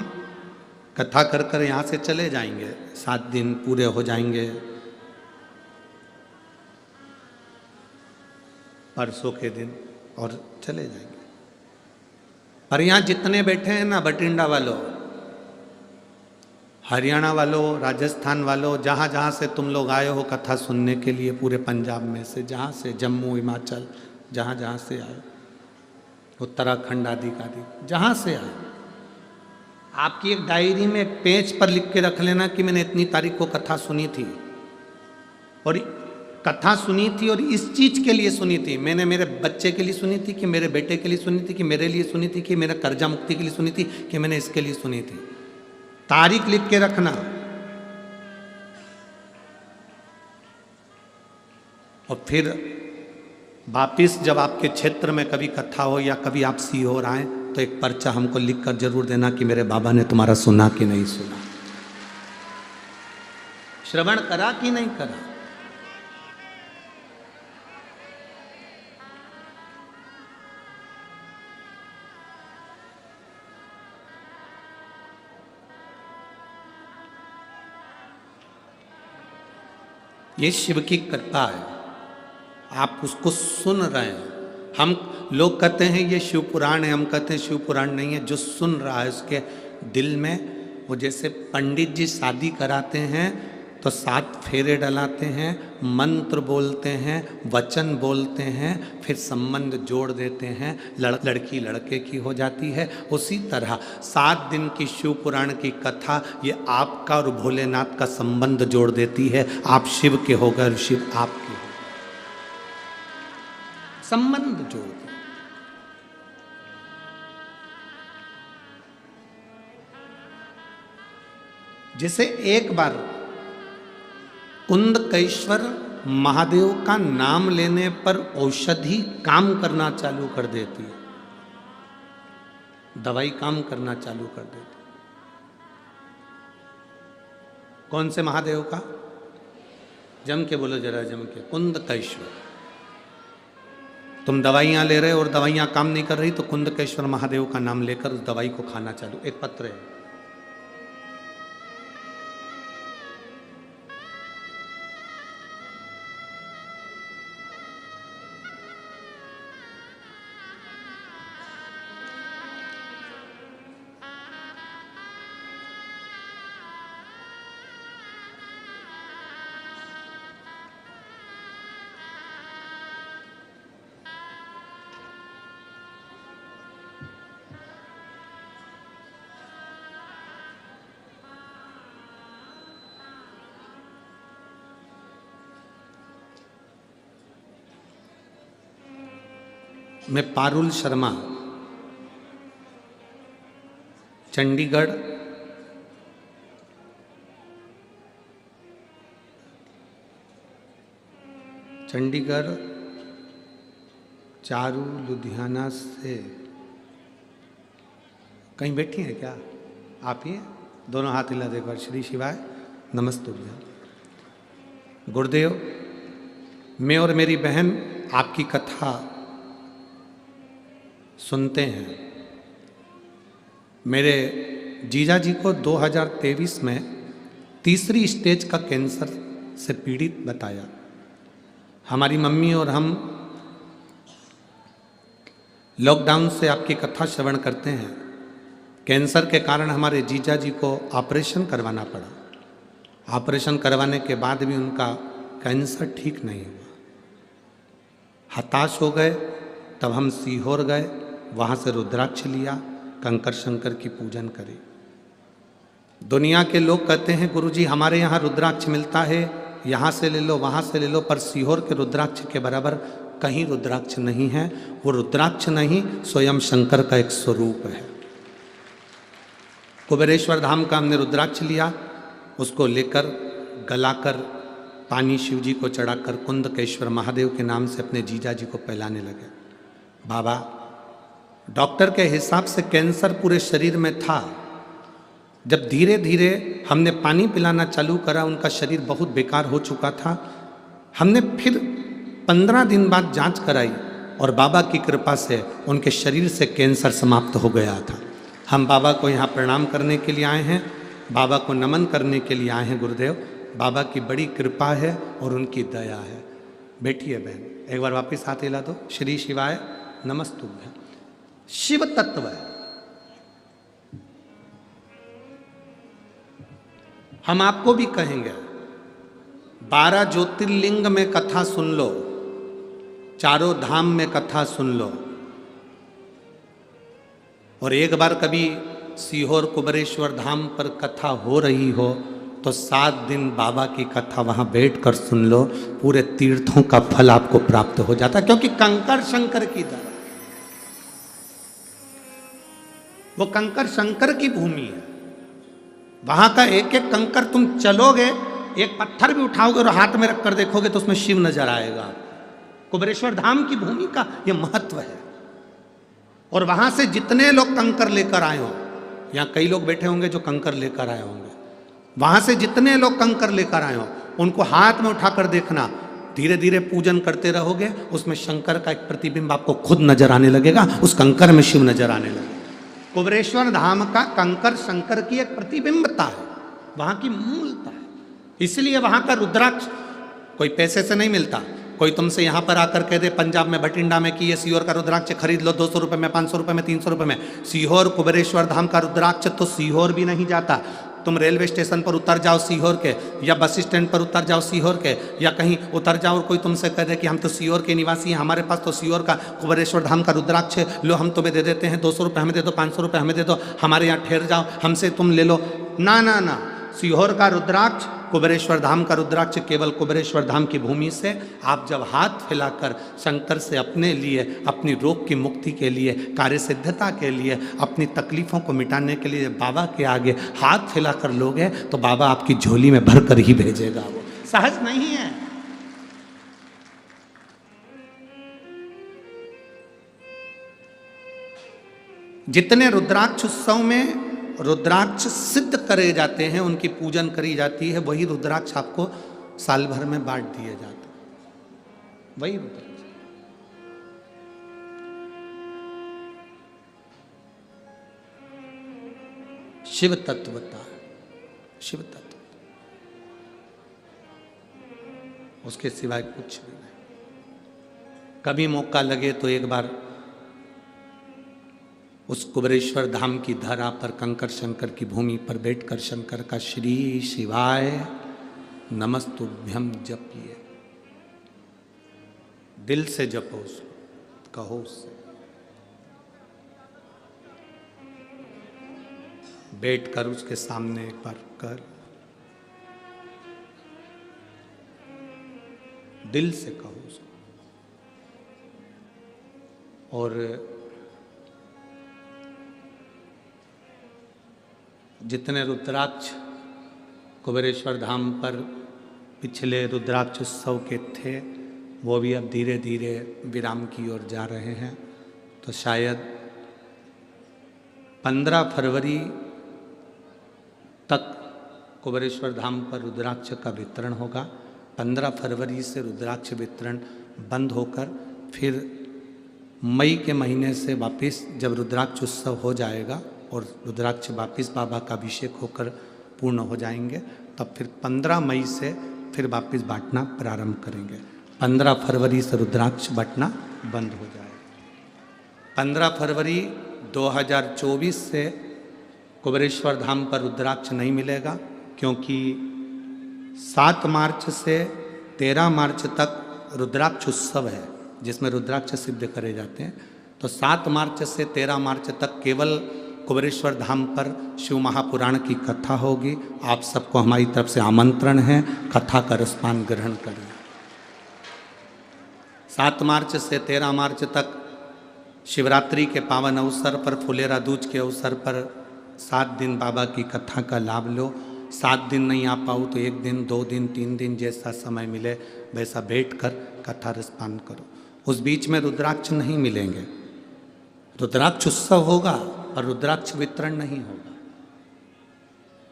कथा कर कर यहाँ से चले जाएंगे, 7 दिन पूरे हो जाएंगे परसों के दिन, और चले जाएंगे। पर यहाँ जितने बैठे हैं ना, बठिंडा वालों, हरियाणा वालों, राजस्थान वालों, जहाँ जहाँ से तुम लोग आए हो कथा सुनने के लिए, पूरे पंजाब में से, जहाँ से, जम्मू, हिमाचल, जहाँ जहाँ से आए, उत्तराखंड आदि का आदि, जहाँ से आए, आपकी एक डायरी में एक पेज पर लिख के रख लेना कि मैंने इतनी तारीख को कथा सुनी थी, और कथा सुनी थी और इस चीज के लिए सुनी थी। मैंने मेरे बच्चे के लिए सुनी थी, कि मेरे बेटे के लिए सुनी थी, कि मेरे लिए सुनी थी, कि मेरा कर्जा मुक्ति के लिए सुनी थी, कि मैंने इसके लिए सुनी थी। तारीख लिख के रखना। और फिर वापिस जब आपके क्षेत्र में कभी कथा हो या कभी आप सीहोर आए तो एक पर्चा हमको लिख कर जरूर देना कि मेरे बाबा ने तुम्हारा सुना कि नहीं सुना, श्रवण करा कि नहीं करा। ये शिव की कृपा है, आप उसको सुन रहे हैं। हम लोग कहते हैं ये शिव पुराण है, हम कहते हैं शिव पुराण नहीं है। जो सुन रहा है उसके दिल में, वो जैसे पंडित जी शादी कराते हैं तो 7 फेरे डलाते हैं, मंत्र बोलते हैं, वचन बोलते हैं, फिर संबंध जोड़ देते हैं, लड़की लड़के की हो जाती है। उसी तरह 7 दिन की शिव पुराण की कथा ये आपका और भोलेनाथ का संबंध जोड़ देती है। आप शिव के हो गए, शिव आपके हो, संबंध जोड़ दे। जैसे एक बार कुंदकेश्वर महादेव का नाम लेने पर औषधि काम करना चालू कर देती है, दवाई काम करना चालू कर देती। कौन से महादेव का? जम के बोलो जरा, जम के। कुंदकेश्वर। तुम दवाइयाँ ले रहे हो और दवाइयाँ काम नहीं कर रही तो कुंदकेश्वर महादेव का नाम लेकर उस दवाई को खाना चालू। एक पत्र है। मैं पारुल शर्मा, चंडीगढ़ चारू लुधियाना से। कहीं बैठी हैं क्या आप? ही दोनों हाथ हिला दे। श्री शिवाय नमस्तु। गुरुदेव, मैं और मेरी बहन आपकी कथा सुनते हैं। मेरे जीजा जी को 2023 में तीसरी स्टेज का कैंसर से पीड़ित बताया। हमारी मम्मी और हम लॉकडाउन से आपकी कथा श्रवण करते हैं। कैंसर के कारण हमारे जीजा जी को ऑपरेशन करवाना पड़ा। ऑपरेशन करवाने के बाद भी उनका कैंसर ठीक नहीं हुआ। हताश हो गए। तब हम सीहोर गए, वहाँ से रुद्राक्ष लिया, कंकर शंकर की पूजन करी। दुनिया के लोग कहते हैं गुरुजी हमारे यहाँ रुद्राक्ष मिलता है, यहाँ से ले लो वहाँ से ले लो, पर सीहोर के रुद्राक्ष के बराबर कहीं रुद्राक्ष नहीं है। वो रुद्राक्ष नहीं, स्वयं शंकर का एक स्वरूप है। कुबेरेश्वर धाम का हमने रुद्राक्ष लिया, उसको लेकर गलाकर पानी शिव जी को चढ़ाकर कुंदकेश्वर महादेव के नाम से अपने जीजा जी को पिलाने लगे। बाबा, डॉक्टर के हिसाब से कैंसर पूरे शरीर में था। जब धीरे धीरे हमने पानी पिलाना चालू करा, उनका शरीर बहुत बेकार हो चुका था। हमने फिर 15 दिन बाद जांच कराई और बाबा की कृपा से उनके शरीर से कैंसर समाप्त हो गया था। हम बाबा को यहाँ प्रणाम करने के लिए आए हैं, बाबा को नमन करने के लिए आए हैं। गुरुदेव, बाबा की बड़ी कृपा है और उनकी दया है। बैठिए बहन, एक बार वापस हाथ हिला दो। श्री शिवाय नमस्तुभ्यं। शिव तत्व है। हम आपको भी कहेंगे 12 ज्योतिर्लिंग में कथा सुन लो, चारों धाम में कथा सुन लो, और एक बार कभी सीहोर कुबेरेश्वर धाम पर कथा हो रही हो तो 7 दिन बाबा की कथा वहां बैठकर सुन लो। पूरे तीर्थों का फल आपको प्राप्त हो जाता है, क्योंकि कंकर शंकर की दर, वो कंकर शंकर की भूमि है। वहां का एक एक कंकर तुम चलोगे, एक पत्थर भी उठाओगे और हाथ में रख कर देखोगे तो उसमें शिव नजर आएगा। कुबेरेश्वर धाम की भूमि का यह महत्व है। और वहां से जितने लोग कंकर लेकर आए हो, यहां कई लोग बैठे होंगे जो कंकर लेकर आए होंगे, वहां से जितने लोग कंकर लेकर आए हो उनको हाथ में उठाकर देखना। धीरे धीरे पूजन करते रहोगे, उसमें शंकर का एक प्रतिबिंब आपको खुद नजर आने लगेगा, उस कंकर में शिव नजर आने लगेगा। कुबेरेश्वर धाम का कंकर शंकर की एक प्रतिबिंबता है, वहां की मूलता है। इसलिए वहां का रुद्राक्ष कोई पैसे से नहीं मिलता। कोई तुमसे यहाँ पर आकर कह दे पंजाब में भटिंडा में कि ये सीहोर का रुद्राक्ष खरीद लो 200 रुपये में, 500 रुपये में, 300 रुपये में। सीहोर कुबेरेश्वर धाम का रुद्राक्ष तो सीहोर भी नहीं जाता। तुम रेलवे स्टेशन पर उतर जाओ सीहोर के, या बस स्टैंड पर उतर जाओ सीहोर के, या कहीं उतर जाओ और कोई तुमसे कह दे कि हम तो सीहोर के निवासी हैं, हमारे पास तो सीहोर का कुबेरेश्वर धाम का रुद्राक्ष है, लो हम तुम्हें दे देते हैं, 200 रुपये हमें दे दो, 500 रुपये हमें दे दो, हमारे यहाँ ठहर जाओ, हमसे तुम ले लो। ना ना ना, सीहोर का रुद्राक्ष, कुबेरेश्वर धाम का रुद्राक्ष केवल कुबेरेश्वर धाम की भूमि से आप जब हाथ फैलाकर शंकर से अपने लिए, अपनी रोग की मुक्ति के लिए, कार्य सिद्धता के लिए, अपनी तकलीफ़ों को मिटाने के लिए बाबा के आगे हाथ फैलाकर लोगे तो बाबा आपकी झोली में भर कर ही भेजेगा। वो सहज नहीं है। जितने रुद्राक्ष उत्सव में रुद्राक्ष सिद्ध करे जाते हैं, उनकी पूजन करी जाती है, वही रुद्राक्ष आपको साल भर में बांट दिए जाते, वही रुद्राक्ष। शिव तत्वता, शिव तत्व, उसके सिवाय कुछ भी नहीं। कभी मौका लगे तो एक बार उस कुबेरेश्वर धाम की धरा पर कंकर शंकर की भूमि पर बैठकर शंकर का श्री शिवाय नमस्तुभ्यम जपिए, दिल से जपो, उसको कहो, उससे बैठकर उसके सामने एक बार कर, दिल से कहो उसको। और जितने रुद्राक्ष कुबेरेश्वर धाम पर पिछले रुद्राक्ष उत्सव के थे, वो भी अब धीरे धीरे विराम की ओर जा रहे हैं। तो शायद 15 फरवरी तक कुबेरेश्वर धाम पर रुद्राक्ष का वितरण होगा। 15 फरवरी से रुद्राक्ष वितरण बंद होकर फिर मई के महीने से वापस जब रुद्राक्ष उत्सव हो जाएगा और रुद्राक्ष वापस बाबा का अभिषेक होकर पूर्ण हो जाएंगे, तब फिर 15 मई से फिर वापस बांटना प्रारंभ करेंगे। 15 फरवरी से रुद्राक्ष बांटना बंद हो जाएगा। 15 फरवरी 2024 से कुबेरेश्वर धाम पर रुद्राक्ष नहीं मिलेगा, क्योंकि 7 मार्च से 13 मार्च तक रुद्राक्ष उत्सव है जिसमें रुद्राक्ष सिद्ध करे जाते हैं। तो 7 मार्च से 13 मार्च तक केवल कुबेरेश्वर धाम पर शिव महापुराण की कथा होगी। आप सबको हमारी तरफ से आमंत्रण है, कथा का रसपान ग्रहण करें। 7 मार्च से 13 मार्च तक शिवरात्रि के पावन अवसर पर, फुलेरा दूज के अवसर पर 7 दिन बाबा की कथा का लाभ लो। 7 दिन नहीं आ पाओ तो 1 दिन, 2 दिन, 3 दिन, जैसा समय मिले वैसा बैठकर कथा रसपान करो। उस बीच में रुद्राक्ष नहीं मिलेंगे, रुद्राक्ष उत्सव होगा और रुद्राक्ष वितरण नहीं होगा।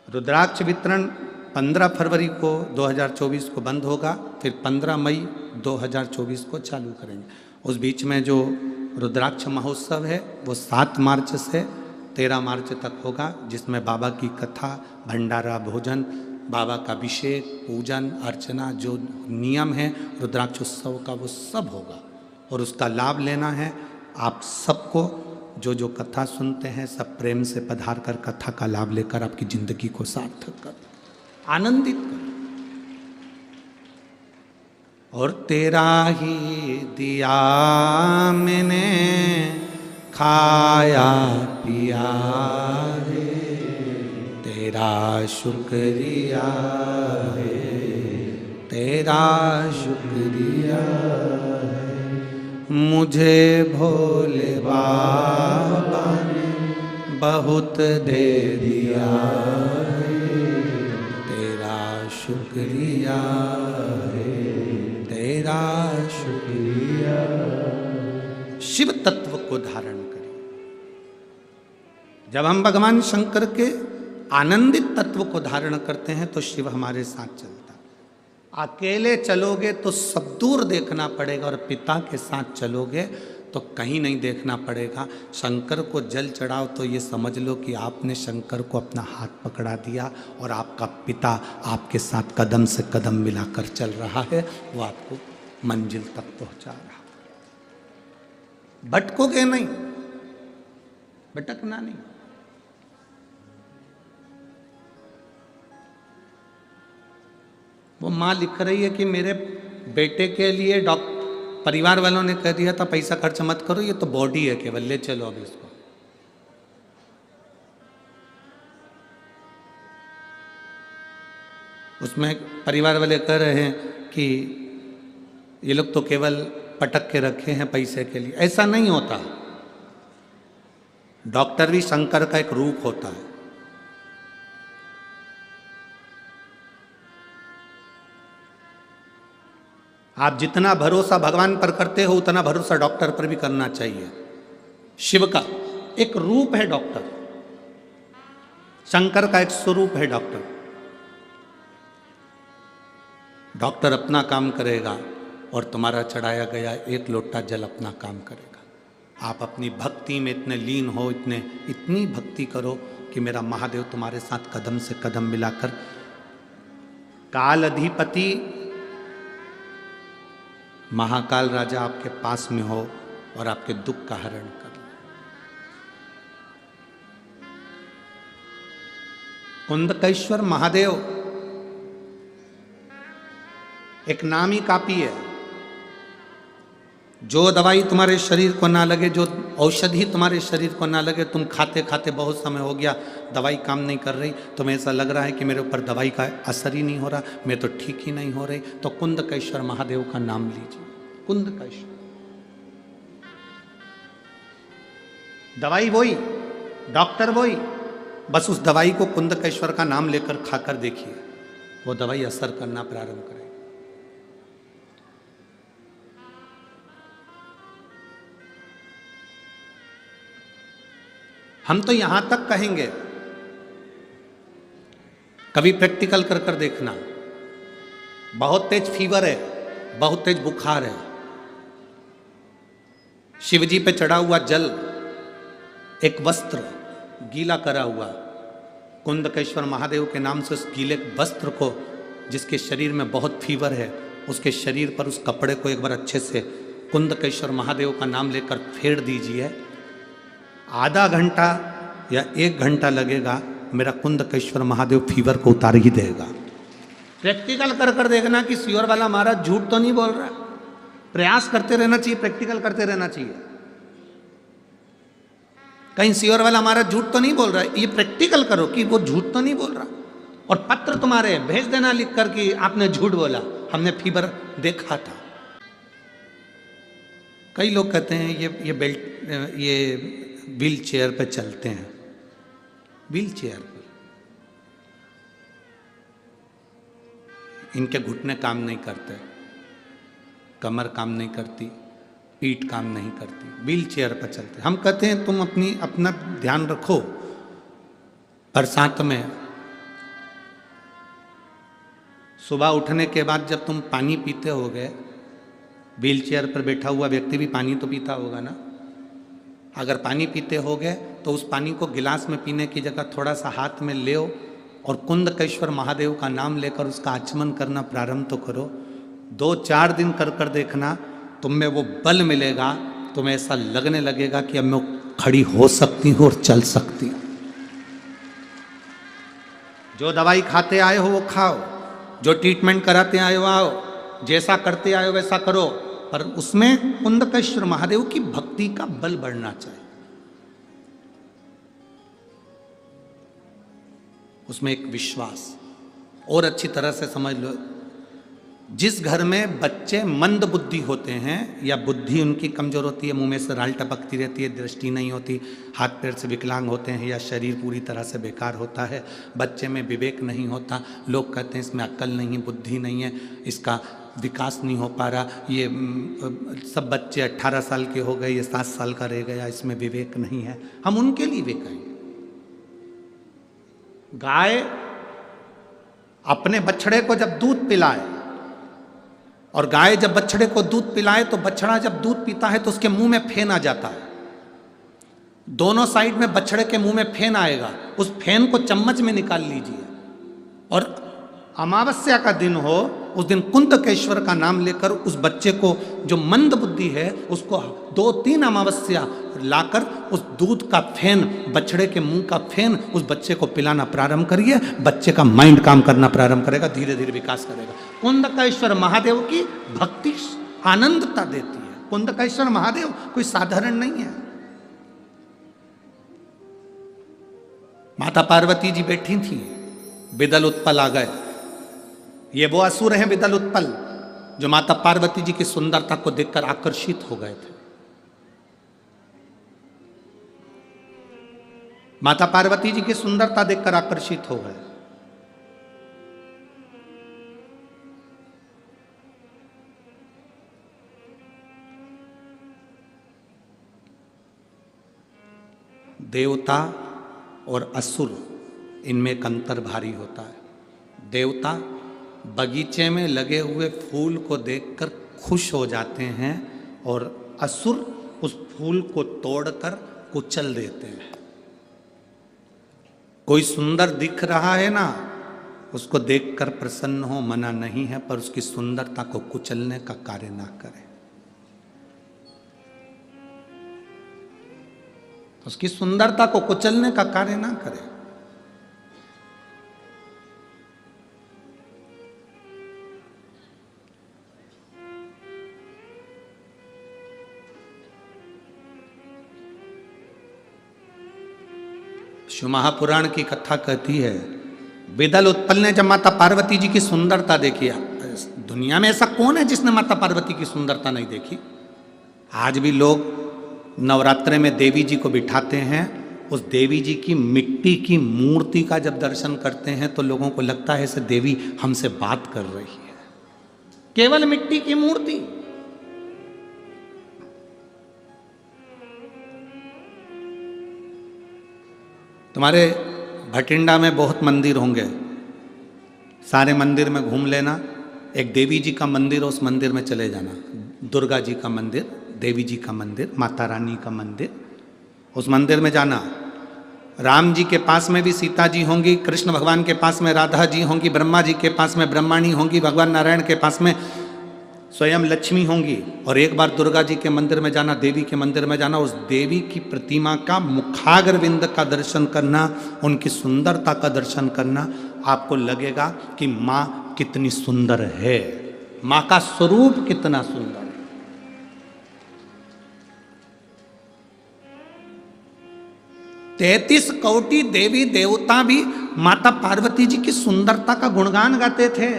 रुद्राक्ष वितरण 15 फरवरी को 2024 को बंद होगा, फिर 15 मई 2024 को चालू करेंगे। उस बीच में जो रुद्राक्ष महोत्सव है वो 7 मार्च से 13 मार्च तक होगा, जिसमें बाबा की कथा, भंडारा, भोजन, बाबा का अभिषेक, पूजन अर्चना, जो नियम है रुद्राक्ष उत्सव का वो सब होगा। और उसका लाभ लेना है आप सबको। जो जो कथा सुनते हैं सब प्रेम से पधार कर कथा का लाभ लेकर आपकी जिंदगी को सार्थक कर, आनंदित कर। और तेरा ही दिया मैंने खाया पिया है, तेरा शुक्रिया है, तेरा शुक्रिया है। मुझे भोले बाबा ने बहुत दे दिया है, तेरा शुक्रिया है, तेरा शुक्रिया। शिव तत्व को धारण करें। जब हम भगवान शंकर के आनंदित तत्व को धारण करते हैं तो शिव हमारे साथ चलता है। अकेले चलोगे तो सब दूर देखना पड़ेगा, और पिता के साथ चलोगे तो कहीं नहीं देखना पड़ेगा। शंकर को जल चढ़ाओ तो ये समझ लो कि आपने शंकर को अपना हाथ पकड़ा दिया और आपका पिता आपके साथ कदम से कदम मिलाकर चल रहा है, वो आपको मंजिल तक पहुंचा रहा। भटकोगे नहीं, भटकना नहीं। वो माँ लिख रही है कि मेरे बेटे के लिए परिवार वालों ने कह दिया था पैसा खर्च मत करो, ये तो बॉडी है केवल, ले चलो अभी इसको। उसमें परिवार वाले कह रहे हैं कि ये लोग तो केवल पटक के रखे हैं पैसे के लिए। ऐसा नहीं होता। डॉक्टर भी शंकर का एक रूप होता है। आप जितना भरोसा भगवान पर करते हो उतना भरोसा डॉक्टर पर भी करना चाहिए। शिव का एक रूप है डॉक्टर, शंकर का एक स्वरूप है डॉक्टर। डॉक्टर अपना काम करेगा और तुम्हारा चढ़ाया गया एक लोटा जल अपना काम करेगा। आप अपनी भक्ति में इतने लीन हो, इतनी भक्ति करो कि मेरा महादेव तुम्हारे साथ कदम से कदम मिलाकर काल अधिपति महाकाल राजा आपके पास में हो और आपके दुख का हरण कर ले। कुंदकेश्वर महादेव एक नाम ही काफी है। जो दवाई तुम्हारे शरीर को ना लगे, जो औषधि तुम्हारे शरीर को ना लगे, तुम खाते खाते बहुत समय हो गया, दवाई काम नहीं कर रही, तुम्हें ऐसा लग रहा है कि मेरे ऊपर दवाई का असर ही नहीं हो रहा, मैं तो ठीक ही नहीं हो रही, तो कुंदकेश्वर महादेव का नाम लीजिए। कुंदकेश्वर दवाई वही, डॉक्टर वही, बस उस दवाई को कुंदकेश्वर का नाम लेकर खाकर देखिए, वो दवाई असर करना प्रारंभ करेगी। हम तो यहां तक कहेंगे, कभी प्रैक्टिकल कर कर देखना। बहुत तेज फीवर है, बहुत तेज बुखार है, शिवजी पे चढ़ा हुआ जल, एक वस्त्र गीला करा हुआ, कुंदकेश्वर महादेव के नाम से उस गीले वस्त्र को, जिसके शरीर में बहुत फीवर है, उसके शरीर पर उस कपड़े को एक बार अच्छे से कुंदकेश्वर महादेव का नाम लेकर फेर दीजिए। आधा घंटा या 1 घंटा लगेगा, मेरा कुंदकेश्वर महादेव फीवर को उतार ही देगा। प्रैक्टिकल कर कर देखना कि श्योर वाला महाराज झूठ तो नहीं बोल रहा। प्रयास करते रहना चाहिए, प्रैक्टिकल करते रहना चाहिए। कहीं श्योर वाला महाराज झूठ तो नहीं बोल रहा है, ये प्रैक्टिकल करो कि वो झूठ तो नहीं बोल रहा। और पत्र तुम्हारे भेज देना लिख कर कि आपने झूठ बोला, हमने फीवर देखा था। कई लोग कहते हैं ये व्हील चेयर पे चलते हैं, व्हील चेयर पर इनके घुटने काम नहीं करते, कमर काम नहीं करती, पीठ काम नहीं करती, व्हील चेयर पर चलते। हम कहते हैं तुम अपना ध्यान रखो। बरसात में सुबह उठने के बाद जब तुम पानी पीते होगे, व्हील चेयर पर बैठा हुआ व्यक्ति भी पानी तो पीता होगा ना। अगर पानी पीते होगे तो उस पानी को गिलास में पीने की जगह थोड़ा सा हाथ में ले और कुंदकेश्वर महादेव का नाम लेकर उसका आचमन करना प्रारंभ तो करो। 2-4 दिन कर कर देखना, तुम में वो बल मिलेगा, तुम्हें ऐसा लगने लगेगा कि अब मैं खड़ी हो सकती हूँ और चल सकती हूँ। जो दवाई खाते आए हो वो खाओ, जो ट्रीटमेंट कराते आए हो आओ, जैसा करते आए हो वैसा करो, पर उसमें कुंदकेश्वर महादेव की भक्ति का बल बढ़ना चाहिए। उसमें एक विश्वास। और अच्छी तरह से समझ लो, जिस घर में बच्चे मंद बुद्धि होते हैं या बुद्धि उनकी कमजोर होती है, मुंह में से राल टपकती रहती है, दृष्टि नहीं होती, हाथ पैर से विकलांग होते हैं या शरीर पूरी तरह से बेकार होता है, बच्चे में विवेक नहीं होता, लोग कहते हैं इसमें अक्ल नहीं, बुद्धि नहीं है, इसका विकास नहीं हो पा रहा, ये सब बच्चे 18 साल के हो गए, ये 7 साल का रह गया, इसमें विवेक नहीं है, हम उनके लिए भी कहेंगे। गाय अपने बछड़े को जब दूध पिलाए, और गाय जब बछड़े को दूध पिलाए तो बछड़ा जब दूध पीता है तो उसके मुंह में फेन आ जाता है। दोनों साइड में बछड़े के मुंह में फेन आएगा, उस फेन को चम्मच में निकाल लीजिए, और अमावस्या का दिन हो उस दिन कुंदकेश्वर का नाम लेकर उस बच्चे को, जो मंद बुद्धि है, उसको 2-3 अमावस्या लाकर उस दूध का फेन, बछड़े के मुंह का फेन उस बच्चे को पिलाना प्रारंभ करिए। बच्चे का माइंड काम करना प्रारंभ करेगा, धीरे धीरे विकास करेगा। कुंदकेश्वर महादेव की भक्ति आनंदता देती है। कुंदकेश्वर महादेव कोई साधारण नहीं है। माता पार्वती जी बैठी थी, बिदल उत्पल आ गए। ये वो असुर हैं बिदल उत्पल जो माता पार्वती जी की सुंदरता को देखकर आकर्षित हो गए थे। माता पार्वती जी की सुंदरता देखकर आकर्षित हो गए। देवता और असुर, इनमें एक अंतर भारी होता है। देवता बगीचे में लगे हुए फूल को देखकर खुश हो जाते हैं और असुर उस फूल को तोड़कर कुचल देते हैं। कोई सुंदर दिख रहा है ना, उसको देखकर प्रसन्न हो, मना नहीं है, पर उसकी सुंदरता को कुचलने का कार्य ना करें। उसकी सुंदरता को कुचलने का कार्य ना करें। शिव महापुराण की कथा कहती है, विदल उत्पल ने जब माता पार्वती जी की सुंदरता देखी, दुनिया में ऐसा कौन है जिसने माता पार्वती की सुंदरता नहीं देखी। आज भी लोग नवरात्रे में देवी जी को बिठाते हैं, उस देवी जी की मिट्टी की मूर्ति का जब दर्शन करते हैं तो लोगों को लगता है ऐसे देवी हमसे बात कर रही है। केवल मिट्टी की मूर्ति। तुम्हारे भटिंडा में बहुत मंदिर होंगे, सारे मंदिर में घूम लेना, एक देवी जी का मंदिर है, उस मंदिर में चले जाना। दुर्गा जी का मंदिर, देवी जी का मंदिर, माता रानी का मंदिर, उस मंदिर में जाना। राम जी के पास में भी सीता जी होंगी, कृष्ण भगवान के पास में राधा जी होंगी, ब्रह्मा जी के पास में ब्रह्माणी होंगी, भगवान नारायण के पास में स्वयं लक्ष्मी होंगी। और एक बार दुर्गा जी के मंदिर में जाना, देवी के मंदिर में जाना, उस देवी की प्रतिमा का मुखाग्रविंद का दर्शन करना, उनकी सुंदरता का दर्शन करना, आपको लगेगा कि माँ कितनी सुंदर है, माँ का स्वरूप कितना सुंदर है। 33 कोटि देवी देवता भी माता पार्वती जी की सुंदरता का गुणगान गाते थे।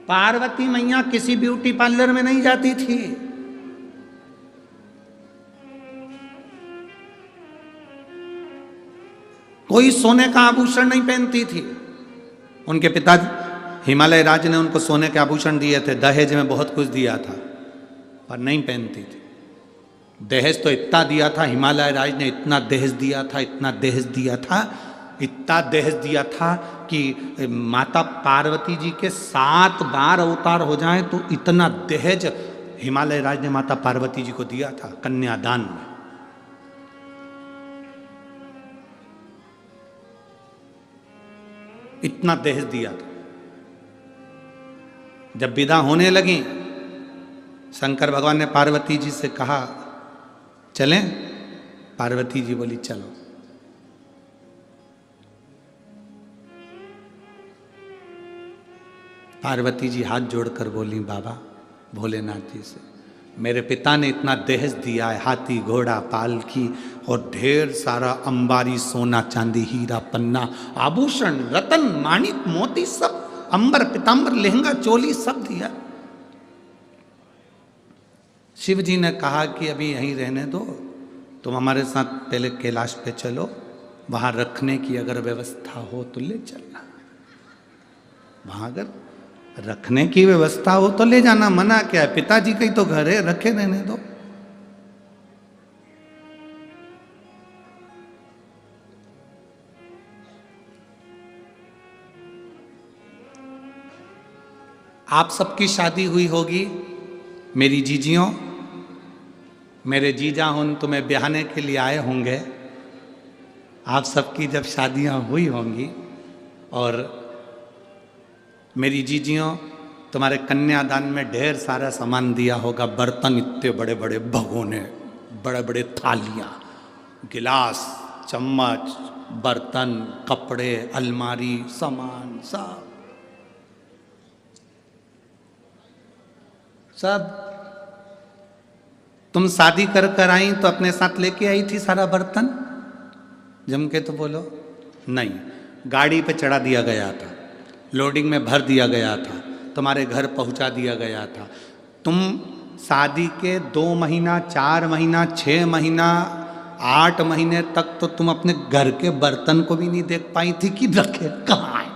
पार्वती मैया किसी ब्यूटी पार्लर में नहीं जाती थी। कोई सोने का आभूषण नहीं पहनती थी। उनके पिता हिमालय राज ने उनको सोने के आभूषण दिए थे, दहेज में बहुत कुछ दिया था, पर नहीं पहनती थी। दहेज तो इतना दिया था, हिमालय राज ने इतना दहेज दिया था, इतना दहेज दिया था, इतना दहेज दिया था कि माता पार्वती जी के 7 बार अवतार हो जाए तो इतना दहेज हिमालय राज ने माता पार्वती जी को दिया था कन्यादान में। इतना दहेज दिया था। जब विदा होने लगी, शंकर भगवान ने पार्वती जी से कहा चलें? पार्वती जी बोली चलो। पार्वती जी हाथ जोड़कर बोली, बाबा भोलेनाथ जी से, मेरे पिता ने इतना दहेज दिया है, हाथी घोड़ा पालकी और ढेर सारा अंबारी सोना चांदी हीरा पन्ना आभूषण रतन माणिक मोती सब, अंबर पीतांबर लहंगा चोली सब दिया। शिव जी ने कहा कि अभी यहीं रहने दो, तुम हमारे साथ पहले कैलाश पे चलो, वहां रखने की अगर व्यवस्था हो तो ले चलना। वहां अगर रखने की व्यवस्था हो तो ले जाना, मना क्या है, पिताजी का ही तो घर है, रखे रहने दो। आप सबकी शादी हुई होगी, मेरी जीजियों, मेरे जीजा उन तुम्हें ब्याहने के लिए आए होंगे। आप सबकी जब शादियां हुई होंगी और मेरी जीजियों तुम्हारे कन्यादान में ढेर सारा सामान दिया होगा, बर्तन इतने बड़े बड़े भगोने, बड़े बड़े थालियाँ, गिलास, चम्मच, बर्तन, कपड़े, अलमारी, सामान सब तुम शादी कर कर आई तो अपने साथ लेके आई थी सारा बर्तन? जम के तो बोलो। नहीं, गाड़ी पे चढ़ा दिया गया था, लोडिंग में भर दिया गया था, तुम्हारे घर पहुंचा दिया गया था। तुम शादी के 2 महीना, 4 महीना, 6 महीना, 8 महीने तक तो तुम अपने घर के बर्तन को भी नहीं देख पाई थी कि रखे कहाँ है।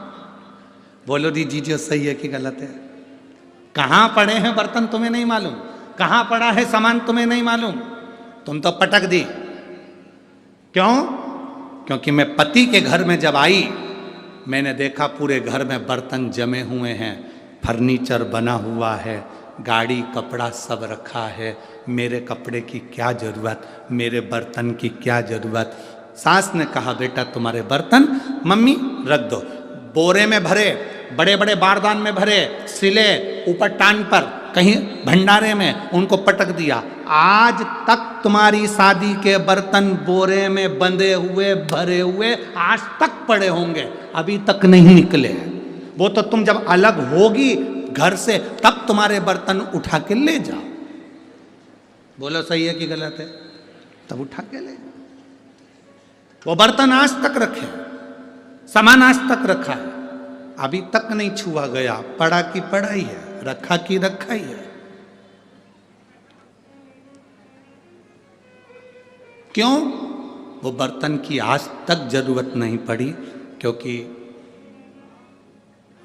बोलो दी जीजिए, सही है कि गलत है? कहाँ पड़े हैं बर्तन तुम्हें नहीं मालूम, कहाँ पड़ा है सामान तुम्हें नहीं मालूम, तुम तो पटक दी। क्यों? क्योंकि मैं पति के घर में जब आई, मैंने देखा पूरे घर में बर्तन जमे हुए हैं, फर्नीचर बना हुआ है, गाड़ी कपड़ा सब रखा है, मेरे कपड़े की क्या ज़रूरत, मेरे बर्तन की क्या ज़रूरत। सास ने कहा बेटा तुम्हारे बर्तन मम्मी रख दो, बोरे में भरे, बड़े बड़े बारदान में भरे, सिले ऊपर टांग पर कहीं भंडारे में उनको पटक दिया। आज तक तुम्हारी शादी के बर्तन बोरे में बंधे हुए भरे हुए आज तक पड़े होंगे, अभी तक नहीं निकले। वो तो तुम जब अलग होगी घर से तब तुम्हारे बर्तन उठा के ले जाओ। बोलो सही है कि गलत है? तब उठा के ले जाओ। वो बर्तन आज तक रखे, सामान आज तक रखा है, अभी तक नहीं छुआ गया, पड़ा की पड़ा ही है, रखा की रखा ही है। क्यों? वो बर्तन की आज तक जरूरत नहीं पड़ी, क्योंकि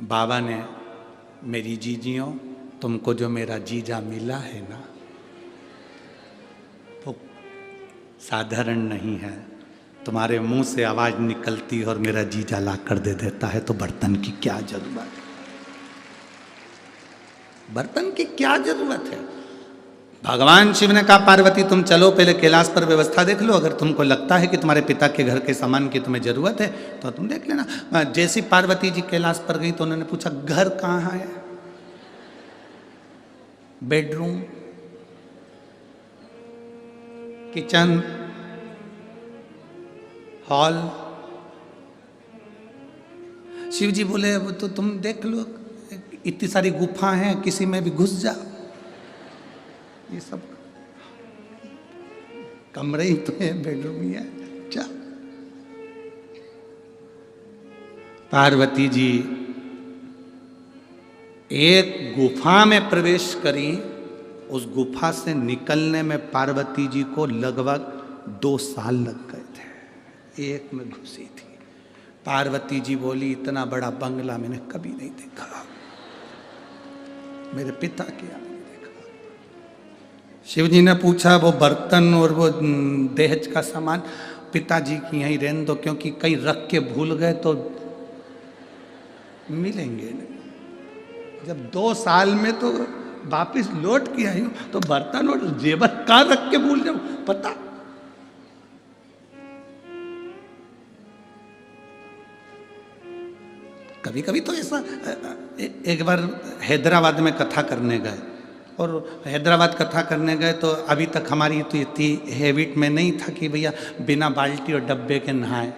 बाबा ने मेरी जीजियों तुमको जो मेरा जीजा मिला है ना वो साधारण नहीं है। तुम्हारे मुंह से आवाज निकलती और मेरा जीजा ला कर दे देता है, तो बर्तन की क्या जरूरत है? बर्तन की क्या जरूरत है? भगवान शिव ने कहा पार्वती तुम चलो पहले कैलाश पर व्यवस्था देख लो, अगर तुमको लगता है कि तुम्हारे पिता के घर के सामान की तुम्हें जरूरत है तो तुम देख लेना। जैसी पार्वती जी कैलाश पर गई तो उन्होंने पूछा घर कहाँ है? Bedroom, kitchen, hall. Shiv ji बोले वो तो तुम देख लो, इतनी सारी गुफा हैं, किसी में भी घुस जाओ, ये सब कमरे ही तो है, बेडरूम ही है। जा। पार्वती जी एक गुफा में प्रवेश करी, उस गुफा से निकलने में पार्वती जी को लगभग 2 साल लग गए थे, एक में घुसी थी। पार्वती जी बोली इतना बड़ा बंगला मैंने कभी नहीं देखा, मेरे पिता के यहाँ नहीं देखा। शिव जी ने पूछा वो बर्तन और वो दहेज का सामान पिताजी की यहीं रहने दो, क्योंकि कहीं रख के भूल गए तो मिलेंगे नहीं। जब 2 साल में तो वापिस लौट के आई हूं तो बर्तन और जेवर कहाँ रख के भूल जाऊं पता। कभी कभी तो ऐसा, एक बार हैदराबाद में कथा करने गए, और हैदराबाद कथा करने गए तो अभी तक हमारी तो इतनी हैबिट में नहीं था कि भैया बिना बाल्टी और डब्बे के नहाए।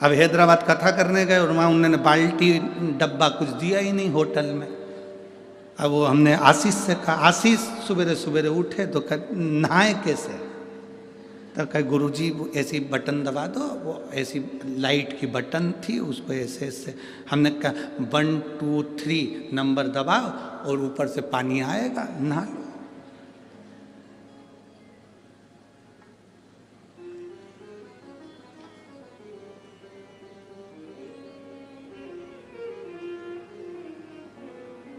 अब हैदराबाद कथा करने गए और वहाँ उन्होंने बाल्टी डब्बा कुछ दिया ही नहीं होटल में। अब वो हमने आशीष से कहा, आशीष सवेरे सवेरे उठे तो नहाए कैसे? तो कहे गुरुजी वो ऐसी बटन दबा दो, वो ऐसी लाइट की बटन थी, उसको ऐसे ऐसे। हमने कहा 1 2 3 नंबर दबाओ और ऊपर से पानी आएगा, नहा लो।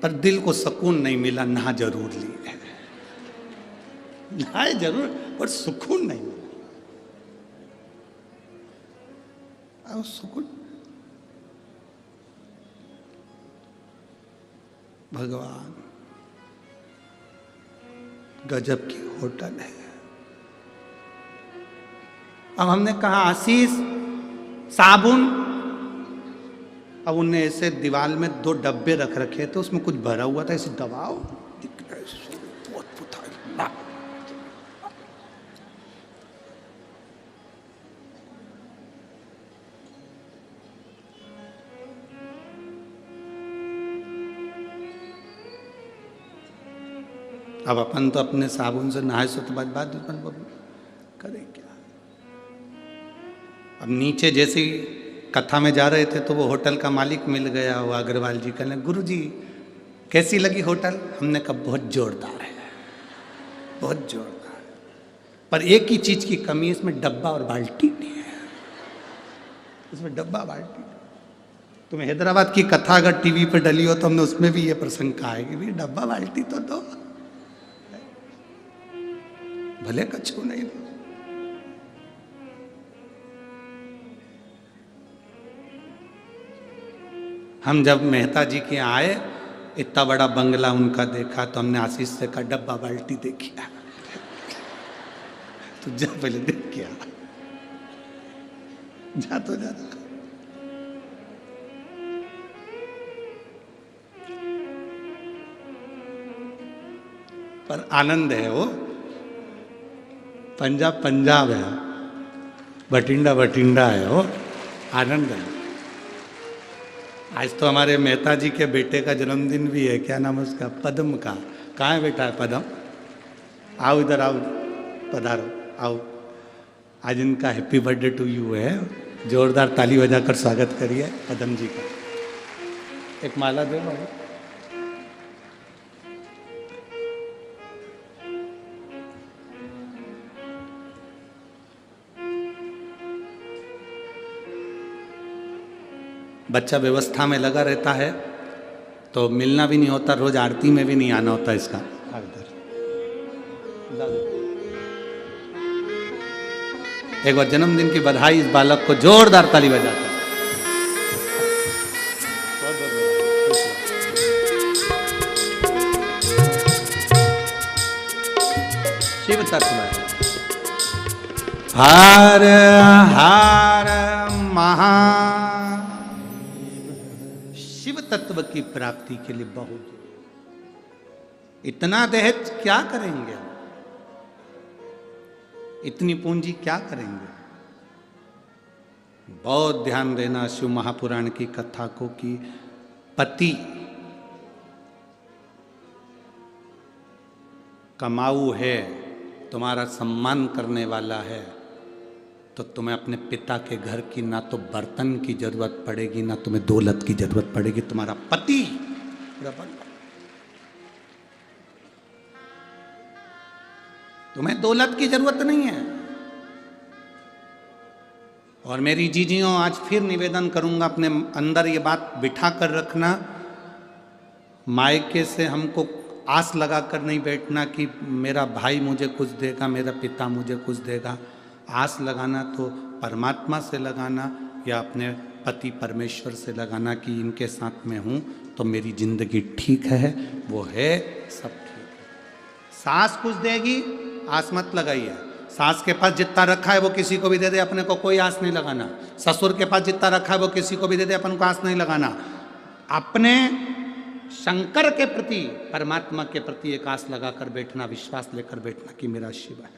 पर दिल को सुकून नहीं मिला, नहा जरूर ली है, नहाए जरूर पर सुकून नहीं मिला। और सुकून भगवान गजब की होटल है। अब हमने कहा आशीष साबुन, अब उनने ऐसे दीवार में 2 डब्बे रख रखे थे, उसमें कुछ भरा हुआ था, ऐसे दबाओ दिख रहा है, बहुत पुथा। अब अपन तो अपने साबुन से नहाए सो तो बात करे क्या। अब नीचे जैसे कथा में जा रहे थे तो वो होटल का मालिक मिल गया, वो अग्रवाल जी। कहने गुरुजी कैसी लगी होटल? हमने कहा बहुत जोरदार है, बहुत जोरदार है, पर एक ही चीज की कमी है, इसमें डब्बा और बाल्टी नहीं है, इसमें डब्बा बाल्टी। तुम्हें हैदराबाद की कथा अगर टीवी पर डली हो तो हमने उसमें भी ये प्रसंग कहा है कि भाई डब्बा बाल्टी तो दो, भले कछु नहीं दो। हम जब मेहता जी के आए, इतना बड़ा बंगला उनका देखा तो हमने आशीष से कहा डब्बा बाल्टी देखी तो जा पहले देख के आ, जा तो जा। पर आनंद है वो, पंजाब पंजाब है, बठिंडा बठिंडा है वो, आनंद है। आज तो हमारे मेहता जी के बेटे का जन्मदिन भी है, क्या नाम है उसका, पद्म का। कहाँ है बेटा पद्म? आओ इधर आओ, पधारो आओ। आज इनका हैप्पी बर्थडे टू यू है, जोरदार ताली बजाकर स्वागत करिए पद्म जी का। एक माला दो बाबू। बच्चा व्यवस्था में लगा रहता है तो मिलना भी नहीं होता, रोज आरती में भी नहीं आना होता इसका। एक बार जन्मदिन की बधाई इस बालक को, जोरदार ताली बजाता है। शिव तत्व हर हर महा, शिव तत्व की प्राप्ति के लिए बहुत, इतना दहेज क्या करेंगे, इतनी पूंजी क्या करेंगे। बहुत ध्यान देना शिव महापुराण की कथा को कि पति कमाऊ है, तुम्हारा सम्मान करने वाला है, तो तुम्हें अपने पिता के घर की ना तो बर्तन की जरूरत पड़ेगी, ना तुम्हें दौलत की जरूरत पड़ेगी। तुम्हारा पति तुम्हें दौलत की जरूरत नहीं है। और मेरी जीजियों, आज फिर निवेदन करूंगा, अपने अंदर ये बात बिठा कर रखना, मायके से हमको आस लगा कर नहीं बैठना कि मेरा भाई मुझे कुछ देगा, मेरा पिता मुझे कुछ देगा। आस लगाना तो परमात्मा से लगाना या अपने पति परमेश्वर से लगाना कि इनके साथ में हूँ तो मेरी जिंदगी ठीक है, वो है सब ठीक है। सास कुछ देगी, आस मत लगाइए। सास के पास जितना रखा है वो किसी को भी दे दे, अपने को कोई आस नहीं लगाना। ससुर के पास जितना रखा है वो किसी को भी दे दे, अपन को आस नहीं लगाना। अपने शंकर के प्रति, परमात्मा के प्रति एक आस लगाकर बैठना, विश्वास लेकर बैठना कि मेरा शिव है।